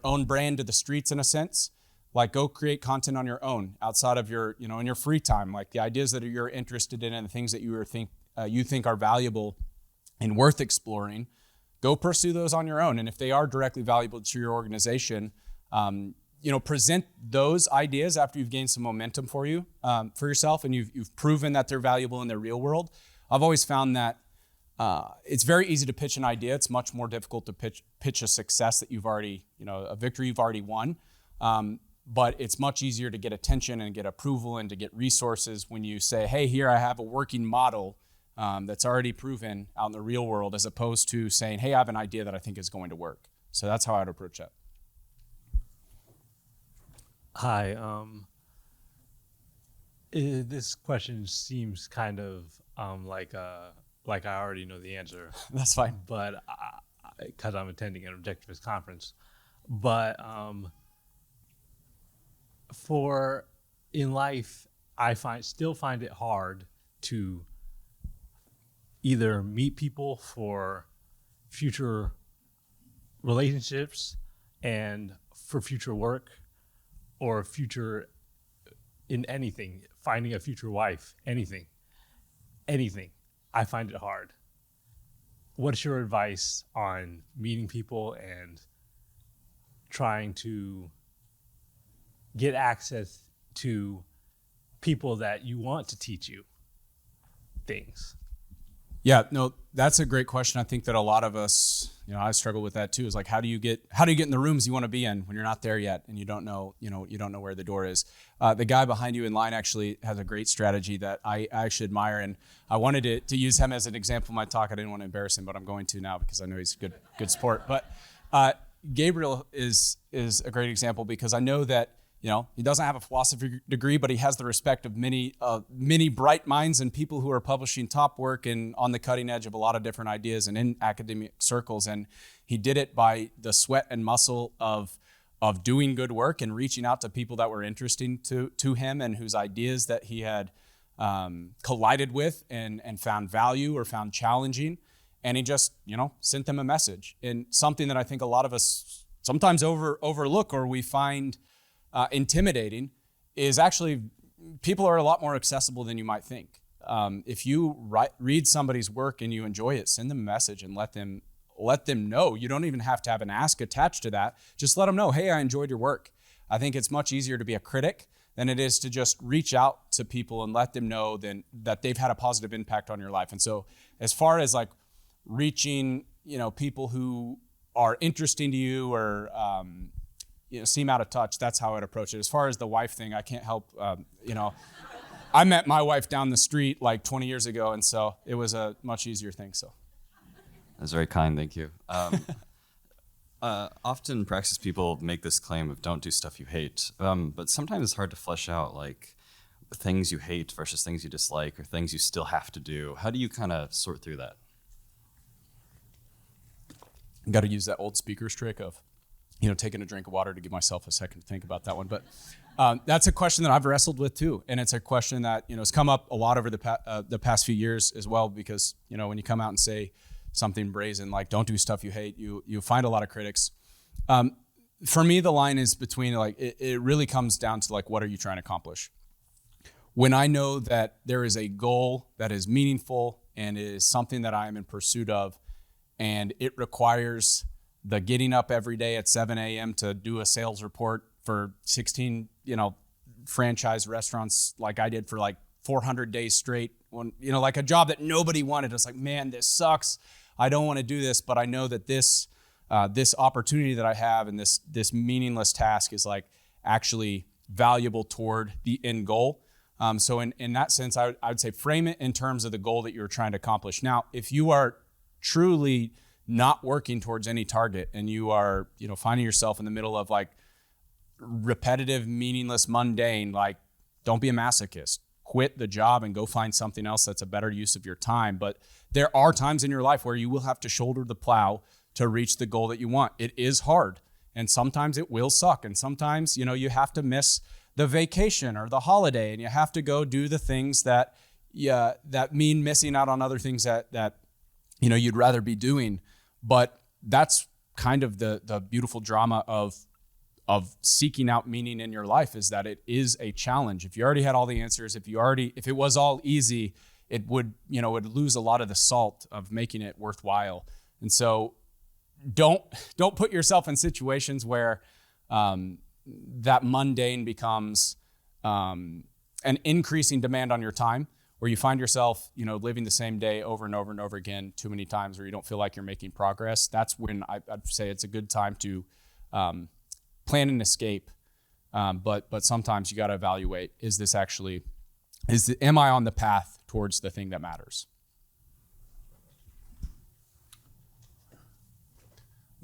own brand to the streets in a sense. Like go create content on your own outside of your, in your free time, like the ideas that you're interested in and the things that you think are valuable and worth exploring. Go pursue those on your own. And if they are directly valuable to your organization, present those ideas after you've gained some momentum for yourself, and you've proven that they're valuable in the real world. I've always found that it's very easy to pitch an idea. It's much more difficult to pitch a success that you've already, a victory you've already won. But it's much easier to get attention and get approval and to get resources when you say, hey, here I have a working model that's already proven out in the real world, as opposed to saying, hey, I have an idea that I think is going to work. So that's how I'd approach that. Hi. This question seems kind of like I already know the answer. That's fine. But because I'm attending an objectivist conference. But in life, I still find it hard to either meet people for future relationships and for future work, or future in anything, finding a future wife, anything. I find it hard. What's your advice on meeting people and trying to get access to people that you want to teach you things? Yeah, no, that's a great question. I think that a lot of us, I struggle with that too. Is like, how do you get in the rooms you want to be in when you're not there yet and you don't know where the door is? The guy behind you in line actually has a great strategy that I actually admire, and I wanted to use him as an example in my talk. I didn't want to embarrass him, but I'm going to now because I know he's good sport. But Gabriel is a great example because I know that he doesn't have a philosophy degree, but he has the respect of many bright minds and people who are publishing top work and on the cutting edge of a lot of different ideas and in academic circles. And he did it by the sweat and muscle of doing good work and reaching out to people that were interesting to him and whose ideas that he had collided with and found value or found challenging. And he just, sent them a message. And something that I think a lot of us sometimes overlook or we find intimidating is actually people are a lot more accessible than you might think. If you read somebody's work and you enjoy it, send them a message and let them know. You don't even have to have an ask attached to that. Just let them know, hey, I enjoyed your work. I think it's much easier to be a critic than it is to just reach out to people and let them know that they've had a positive impact on your life. And so as far as like reaching, people who are interesting to you or seem out of touch, that's how I'd approach it. As far as the wife thing, I can't help, I met my wife down the street like 20 years ago, and so it was a much easier thing. So That's very kind, thank you. Often praxis people make this claim of don't do stuff you hate, but sometimes it's hard to flesh out like things you hate versus things you dislike or things you still have to do. How do you kind of sort through that? got to use that old speaker's trick of, taking a drink of water to give myself a second to think about that one. But that's a question that I've wrestled with too, and it's a question that has come up a lot over the past few years as well. Because when you come out and say something brazen like "don't do stuff you hate," you find a lot of critics. For me, the line is between like it really comes down to like what are you trying to accomplish. When I know that there is a goal that is meaningful and is something that I am in pursuit of, and it requires the getting up every day at 7 a.m. to do a sales report for 16, franchise restaurants like I did for like 400 days straight, when, like a job that nobody wanted. It's like, man, this sucks. I don't want to do this, but I know that this opportunity that I have and this meaningless task is like actually valuable toward the end goal. So in that sense, I would say frame it in terms of the goal that you're trying to accomplish. Now, if you are truly not working towards any target and you are, finding yourself in the middle of like repetitive, meaningless, mundane, like don't be a masochist. Quit the job and go find something else that's a better use of your time. But there are times in your life where you will have to shoulder the plow to reach the goal that you want. It is hard, and sometimes it will suck, and sometimes, you have to miss the vacation or the holiday, and you have to go do the things that mean missing out on other things that you'd rather be doing. But that's kind of the beautiful drama of seeking out meaning in your life, is that it is a challenge. If you already had all the answers, if it was all easy, it would lose a lot of the salt of making it worthwhile. And so don't put yourself in situations where that mundane becomes an increasing demand on your time, where you find yourself, living the same day over and over and over again too many times, where you don't feel like you're making progress. That's when I'd say it's a good time to plan an escape. But sometimes you got to evaluate, am I on the path towards the thing that matters?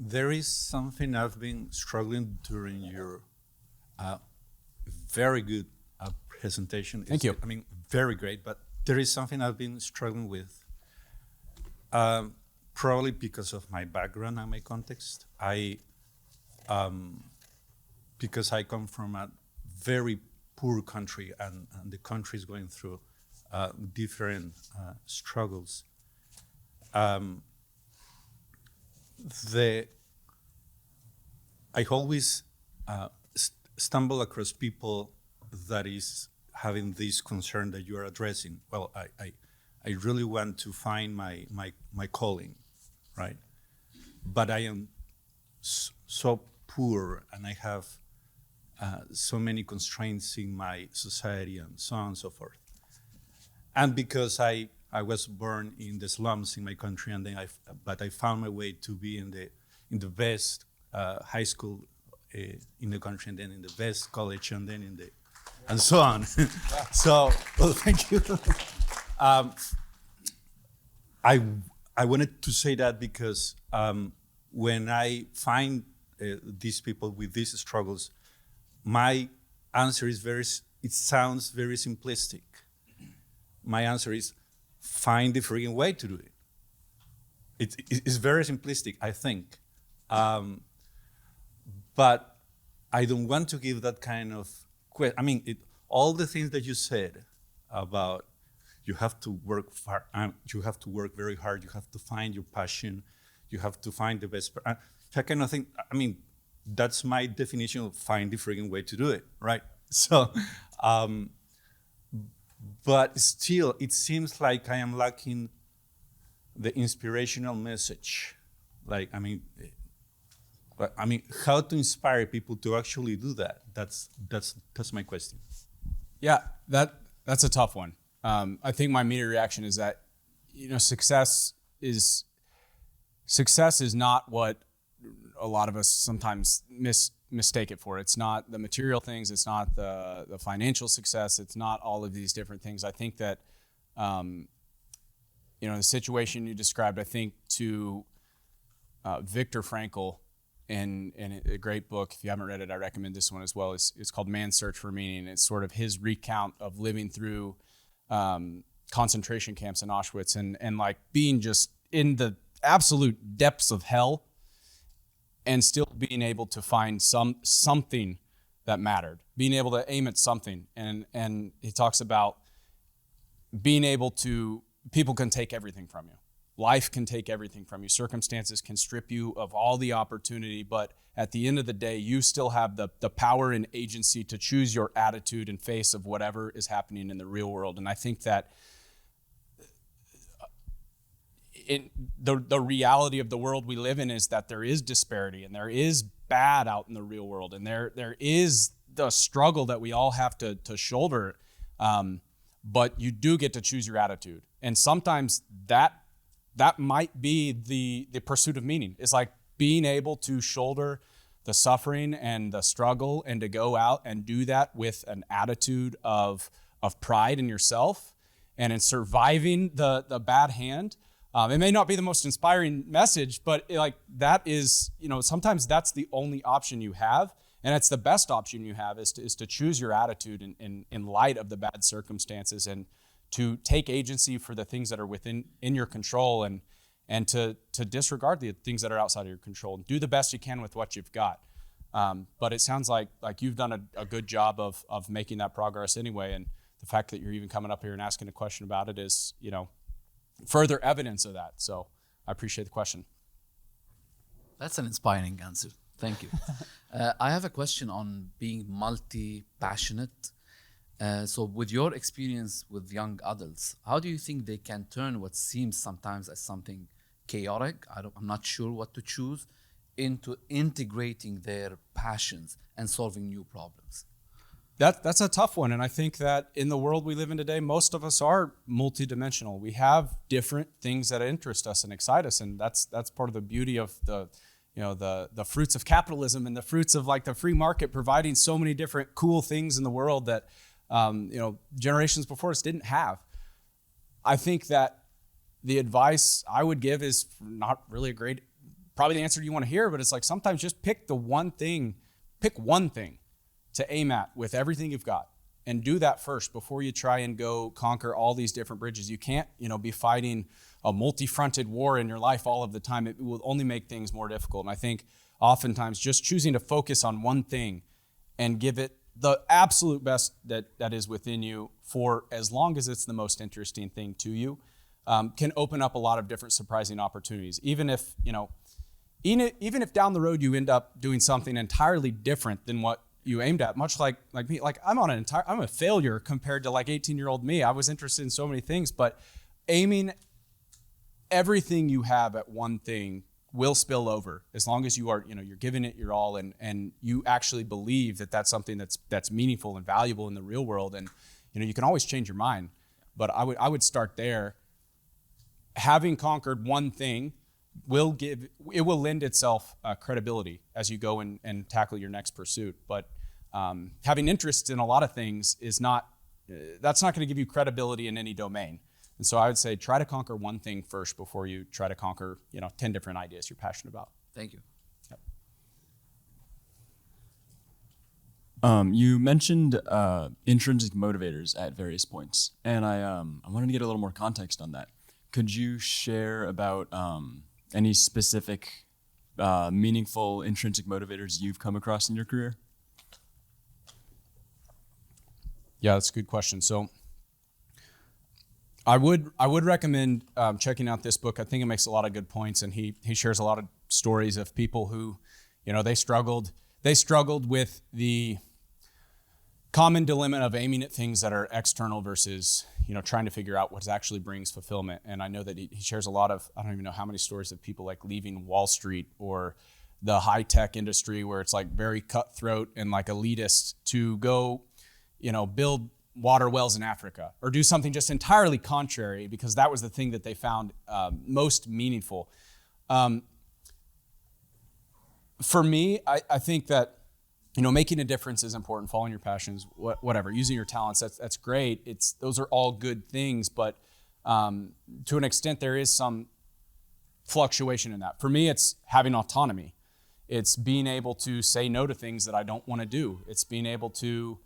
There is something I've been struggling during your very good presentation. Thank you. I mean, very great, but there is something I've been struggling with. Probably because of my background and my context. Because I come from a very poor country, and the country is going through different struggles. I always stumble across people that is having this concern that you are addressing. Well, I really want to find my calling, right? But I am so poor, and I have so many constraints in my society, and so on and so forth. And because I was born in the slums in my country, and then I found my way to be in the best high school in the country, and then in the best college, and then and so on. So, well, thank you. I wanted to say that because when I find these people with these struggles, my answer is it sounds very simplistic. My answer is, find the freaking way to do it. It's very simplistic, I think. But I don't want to give that kind of question. I mean, all the things that you said about you have to work you have to work very hard, you have to find your passion, you have to find the best. That kind of thing, I mean, that's my definition of find the freaking way to do it, right? So, but still, it seems like I am lacking the inspirational message. Like, I mean, how to inspire people to actually do that? That's my question. Yeah, that's a tough one. I think my immediate reaction is that, success is not what a lot of us sometimes mistake it for. It's not the material things. It's not the financial success. It's not all of these different things. I think that, the situation you described, I think to Viktor Frankl in a great book, if you haven't read it, I recommend this one as well. It's called Man's Search for Meaning. It's sort of his recount of living through concentration camps in Auschwitz and like being just in the absolute depths of hell and still being able to find something that mattered, being able to aim at something. And he talks about being able to, people can take everything from you. Life can take everything from you. Circumstances can strip you of all the opportunity, but at the end of the day, you still have the power and agency to choose your attitude in face of whatever is happening in the real world. And I think that the reality of the world we live in is that there is disparity and there is bad out in the real world, and there is the struggle that we all have to shoulder, but you do get to choose your attitude. And sometimes that might be the pursuit of meaning. It's like being able to shoulder the suffering and the struggle and to go out and do that with an attitude of pride in yourself and in surviving the bad hand. It may not be the most inspiring message, but that is, sometimes that's the only option you have. And it's the best option you have is to choose your attitude in light of the bad circumstances and to take agency for the things that are in your control and to disregard the things that are outside of your control and do the best you can with what you've got. But it sounds like you've done a good job of making that progress anyway. And the fact that you're even coming up here and asking a question about it is, further evidence of that. So I appreciate the question. That's an inspiring answer. Thank you. I have a question on being multi-passionate. So with your experience with young adults, how do you think they can turn what seems sometimes as something chaotic, I'm not sure what to choose, into integrating their passions and solving new problems? That's a tough one. And I think that in the world we live in today, most of us are multidimensional. We have different things that interest us and excite us. And that's part of the beauty of the fruits of capitalism and the fruits of like the free market providing so many different cool things in the world that generations before us didn't have. I think that the advice I would give is not really probably the answer you want to hear, but it's like sometimes just pick one thing to aim at with everything you've got and do that first before you try and go conquer all these different bridges. You can't, be fighting a multi-fronted war in your life all of the time. It will only make things more difficult. And I think oftentimes just choosing to focus on one thing and give it the absolute best that is within you for as long as it's the most interesting thing to you, can open up a lot of different surprising opportunities. Even if down the road you end up doing something entirely different than what you aimed at, much like me, I'm a failure compared to 18-year-old me. I was interested in so many things, but aiming everything you have at one thing will spill over as long as you are, you're giving it your all and you actually believe that that's something that's meaningful and valuable in the real world. And, you can always change your mind, but I would start there. Having conquered one thing will lend itself credibility as you go and tackle your next pursuit. But having interests in a lot of things that's not going to give you credibility in any domain. And so I would say try to conquer one thing first before you try to conquer 10 different ideas you're passionate about. Thank you. Yep. You mentioned intrinsic motivators at various points, and I wanted to get a little more context on that. Could you share about any specific meaningful intrinsic motivators you've come across in your career? Yeah, that's a good question. So I would recommend checking out this book. I think it makes a lot of good points, and he shares a lot of stories of people who, they struggled with the common dilemma of aiming at things that are external versus, trying to figure out what actually brings fulfillment. And I know that he shares a lot of, I don't even know how many stories of people like leaving Wall Street or the high tech industry where it's very cutthroat and elitist to go, build water wells in Africa or do something just entirely contrary because that was the thing that they found most meaningful. For me, I think that making a difference is important, following your passions, whatever, using your talents, that's great. Those are all good things, but to an extent, there is some fluctuation in that. For me, it's having autonomy. It's being able to say no to things that I don't want to do. It's being able to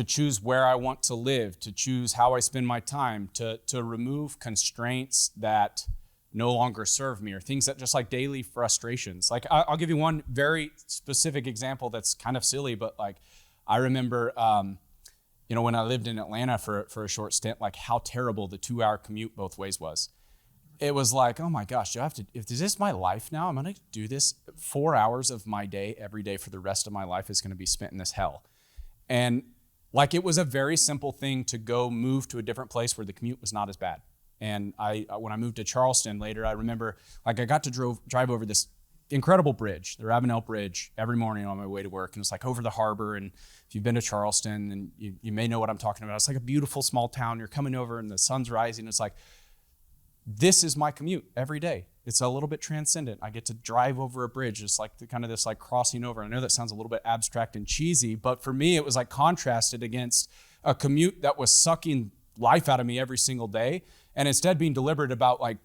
choose where I want to live, to choose how I spend my time, to remove constraints that no longer serve me, or things that just like daily frustrations. Like I'll give you one very specific example that's kind of silly, but like I remember, when I lived in Atlanta for a short stint, like how terrible the 2-hour commute both ways was. It was like, oh my gosh, is this my life now? I'm gonna do this 4 hours of my day every day for the rest of my life is gonna be spent in this hell. And like it was a very simple thing to go move to a different place where the commute was not as bad. And when I moved to Charleston later, I remember like I got to drive over this incredible bridge, the Ravenel Bridge, every morning on my way to work. And it's like over the harbor. And if you've been to Charleston, and you may know what I'm talking about. It's like a beautiful small town. You're coming over and the sun's rising. It's like, this is my commute every day. It's a little bit transcendent. I get to drive over a bridge. It's like this like crossing over. I know that sounds a little bit abstract and cheesy, but for me, it was like contrasted against a commute that was sucking life out of me every single day. And instead being deliberate about like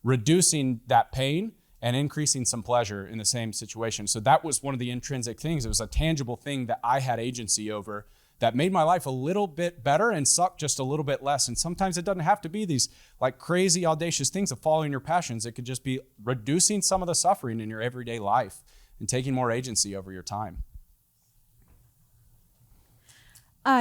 reducing that pain and increasing some pleasure in the same situation. So that was one of the intrinsic things. It was a tangible thing that I had agency over that made my life a little bit better and sucked just a little bit less. And sometimes it doesn't have to be these like crazy, audacious things of following your passions. It could just be reducing some of the suffering in your everyday life and taking more agency over your time.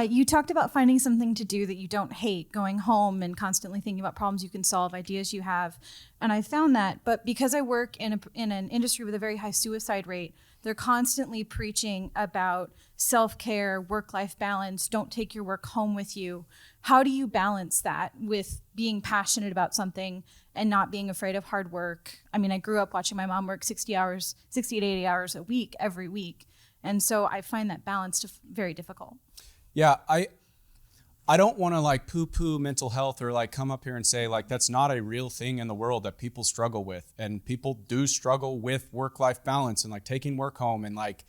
You talked about finding something to do that you don't hate, going home and constantly thinking about problems you can solve, ideas you have. And I found that, but because I work in an industry with a very high suicide rate, they're constantly preaching about self-care, work-life balance, don't take your work home with you. How do you balance that with being passionate about something and not being afraid of hard work? I mean, I grew up watching my mom work 60 to 80 hours a week, every week. And so I find that balance very difficult. Yeah, I don't want to like poo-poo mental health or like come up here and say like that's not a real thing in the world that people struggle with. And people do struggle with work-life balance and like taking work home and like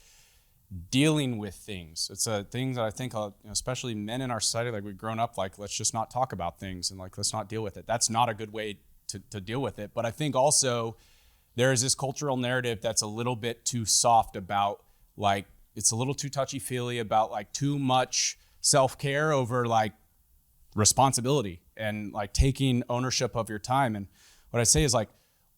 dealing with things. It's a thing that I think especially men in our society, like we've grown up like let's just not talk about things and like let's not deal with it. That's not a good way to deal with it. But I think also there is this cultural narrative that's a little bit too soft about like it's a little too touchy-feely about like too much self-care over like responsibility and like taking ownership of your time. And what I say is like,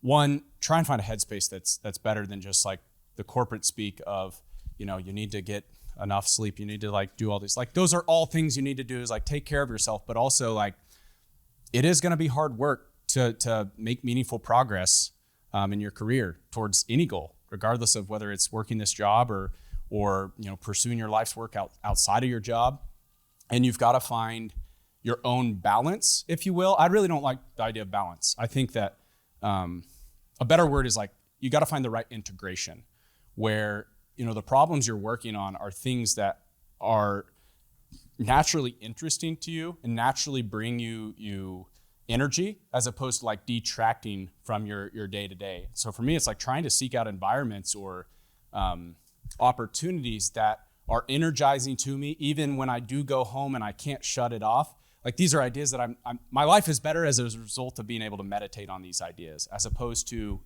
one, try and find a headspace that's better than just like the corporate speak of, you need to get enough sleep. You need to like do all these, like those are all things you need to do is like take care of yourself, but also like it is going to be hard work to make meaningful progress in your career towards any goal, regardless of whether it's working this job or pursuing your life's work outside of your job. And you've got to find your own balance, if you will. I really don't like the idea of balance. I think that a better word is like, you got to find the right integration where, the problems you're working on are things that are naturally interesting to you and naturally bring you energy as opposed to like detracting from your day to day. So for me, it's like trying to seek out environments or opportunities that are energizing to me, even when I do go home and I can't shut it off. Like these are ideas that my life is better as a result of being able to meditate on these ideas, as opposed to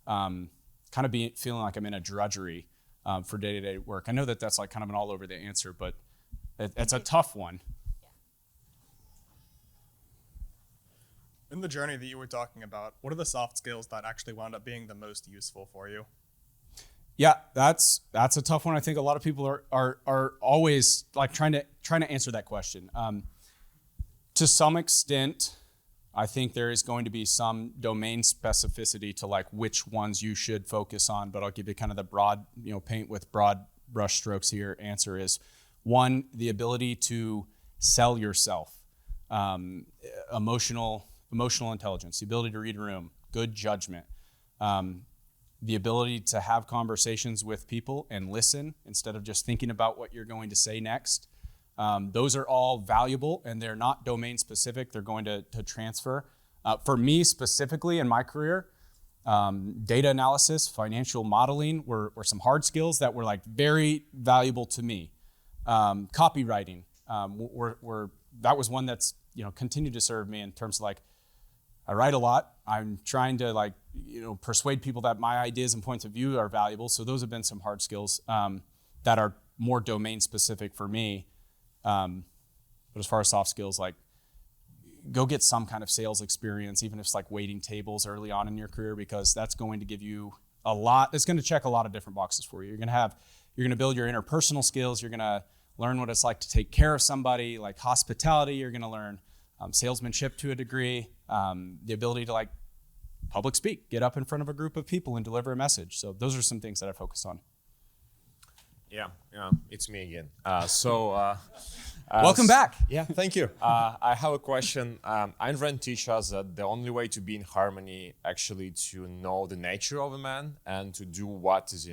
kind of feeling like I'm in a drudgery for day-to-day work. I know that that's like kind of an all over the answer, but it's a tough one. In the journey that you were talking about, what are the soft skills that actually wound up being the most useful for you? Yeah, that's a tough one. I think a lot of people are always like trying to answer that question. To some extent, I think there is going to be some domain specificity to like which ones you should focus on, but I'll give you kind of the broad, paint with broad brush strokes here. Answer is one, the ability to sell yourself, emotional intelligence, the ability to read a room, good judgment, the ability to have conversations with people and listen instead of just thinking about what you're going to say next. Those are all valuable and they're not domain specific. They're going to transfer. For me specifically in my career, Data analysis, financial modeling were some hard skills that were like very valuable to me. Copywriting, that was one that's, continued to serve me in terms of like, I write a lot. I'm trying to like, persuade people that my ideas and points of view are valuable. So those have been some hard skills that are more domain specific for me. But as far as soft skills, like go get some kind of sales experience, even if it's like waiting tables early on in your career, because that's going to give you a lot. It's going to check a lot of different boxes for you. You're going to build your interpersonal skills. You're going to learn what it's like to take care of somebody, like hospitality. You're going to learn salesmanship to a degree, the ability to like public speak, get up in front of a group of people and deliver a message. So those are some things that I focus on. Yeah, it's me again. Welcome back. Yeah, thank you. I have a question. Ayn Rand teaches us that the only way to be in harmony actually to know the nature of a man and to do what is,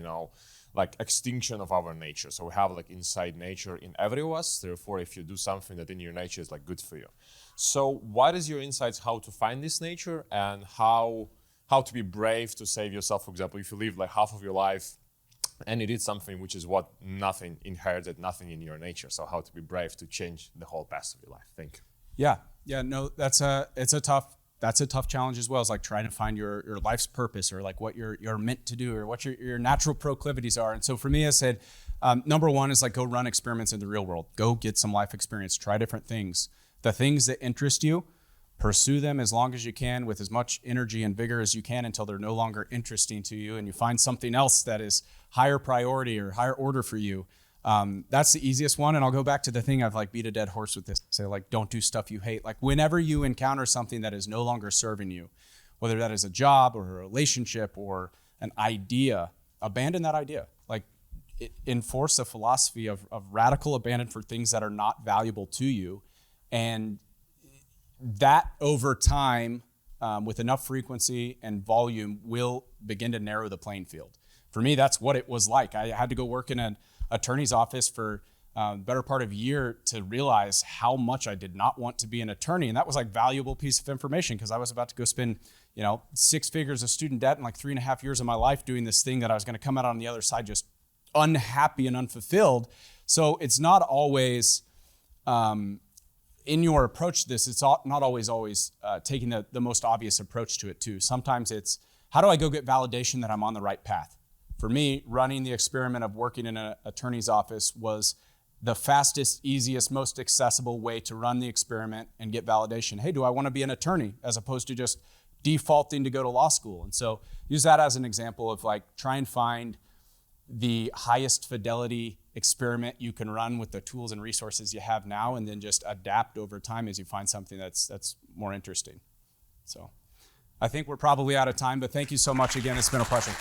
like extinction of our nature. So we have like inside nature in every of us. Therefore, if you do something that in your nature is like good for you. So what is your insights how to find this nature and how to be brave to save yourself? For example, if you live like half of your life and you did something which is nothing inherited, nothing in your nature. So how to be brave to change the whole past of your life. Thank you. Yeah, no, that's a tough challenge as well. It's like trying to find your life's purpose or like what you're meant to do or what your natural proclivities are. And so for me, I said, number one is like go run experiments in the real world. Go get some life experience, try different things. The things that interest you, pursue them as long as you can with as much energy and vigor as you can until they're no longer interesting to you and you find something else that is higher priority or higher order for you. That's the easiest one. And I'll go back to the thing I've like beat a dead horse with this. Say like, don't do stuff you hate. Like whenever you encounter something that is no longer serving you, whether that is a job or a relationship or an idea, abandon that idea. Like enforce a philosophy of radical abandon for things that are not valuable to you. And that over time, with enough frequency and volume will begin to narrow the playing field. For me, that's what it was like. I had to go work in an attorney's office for the better part of a year to realize how much I did not want to be an attorney. And that was like valuable piece of information because I was about to go spend, 6 figures of student debt in like 3.5 years of my life doing this thing that I was going to come out on the other side just unhappy and unfulfilled. So it's not always, in your approach to this, it's not always taking the most obvious approach to it too. Sometimes it's, how do I go get validation that I'm on the right path? For me, running the experiment of working in an attorney's office was the fastest, easiest, most accessible way to run the experiment and get validation. Hey, do I want to be an attorney? As opposed to just defaulting to go to law school. And so use that as an example of like, try and find the highest fidelity experiment you can run with the tools and resources you have now, and then just adapt over time as you find something that's more interesting. So I think we're probably out of time, but thank you so much again. It's been a pleasure.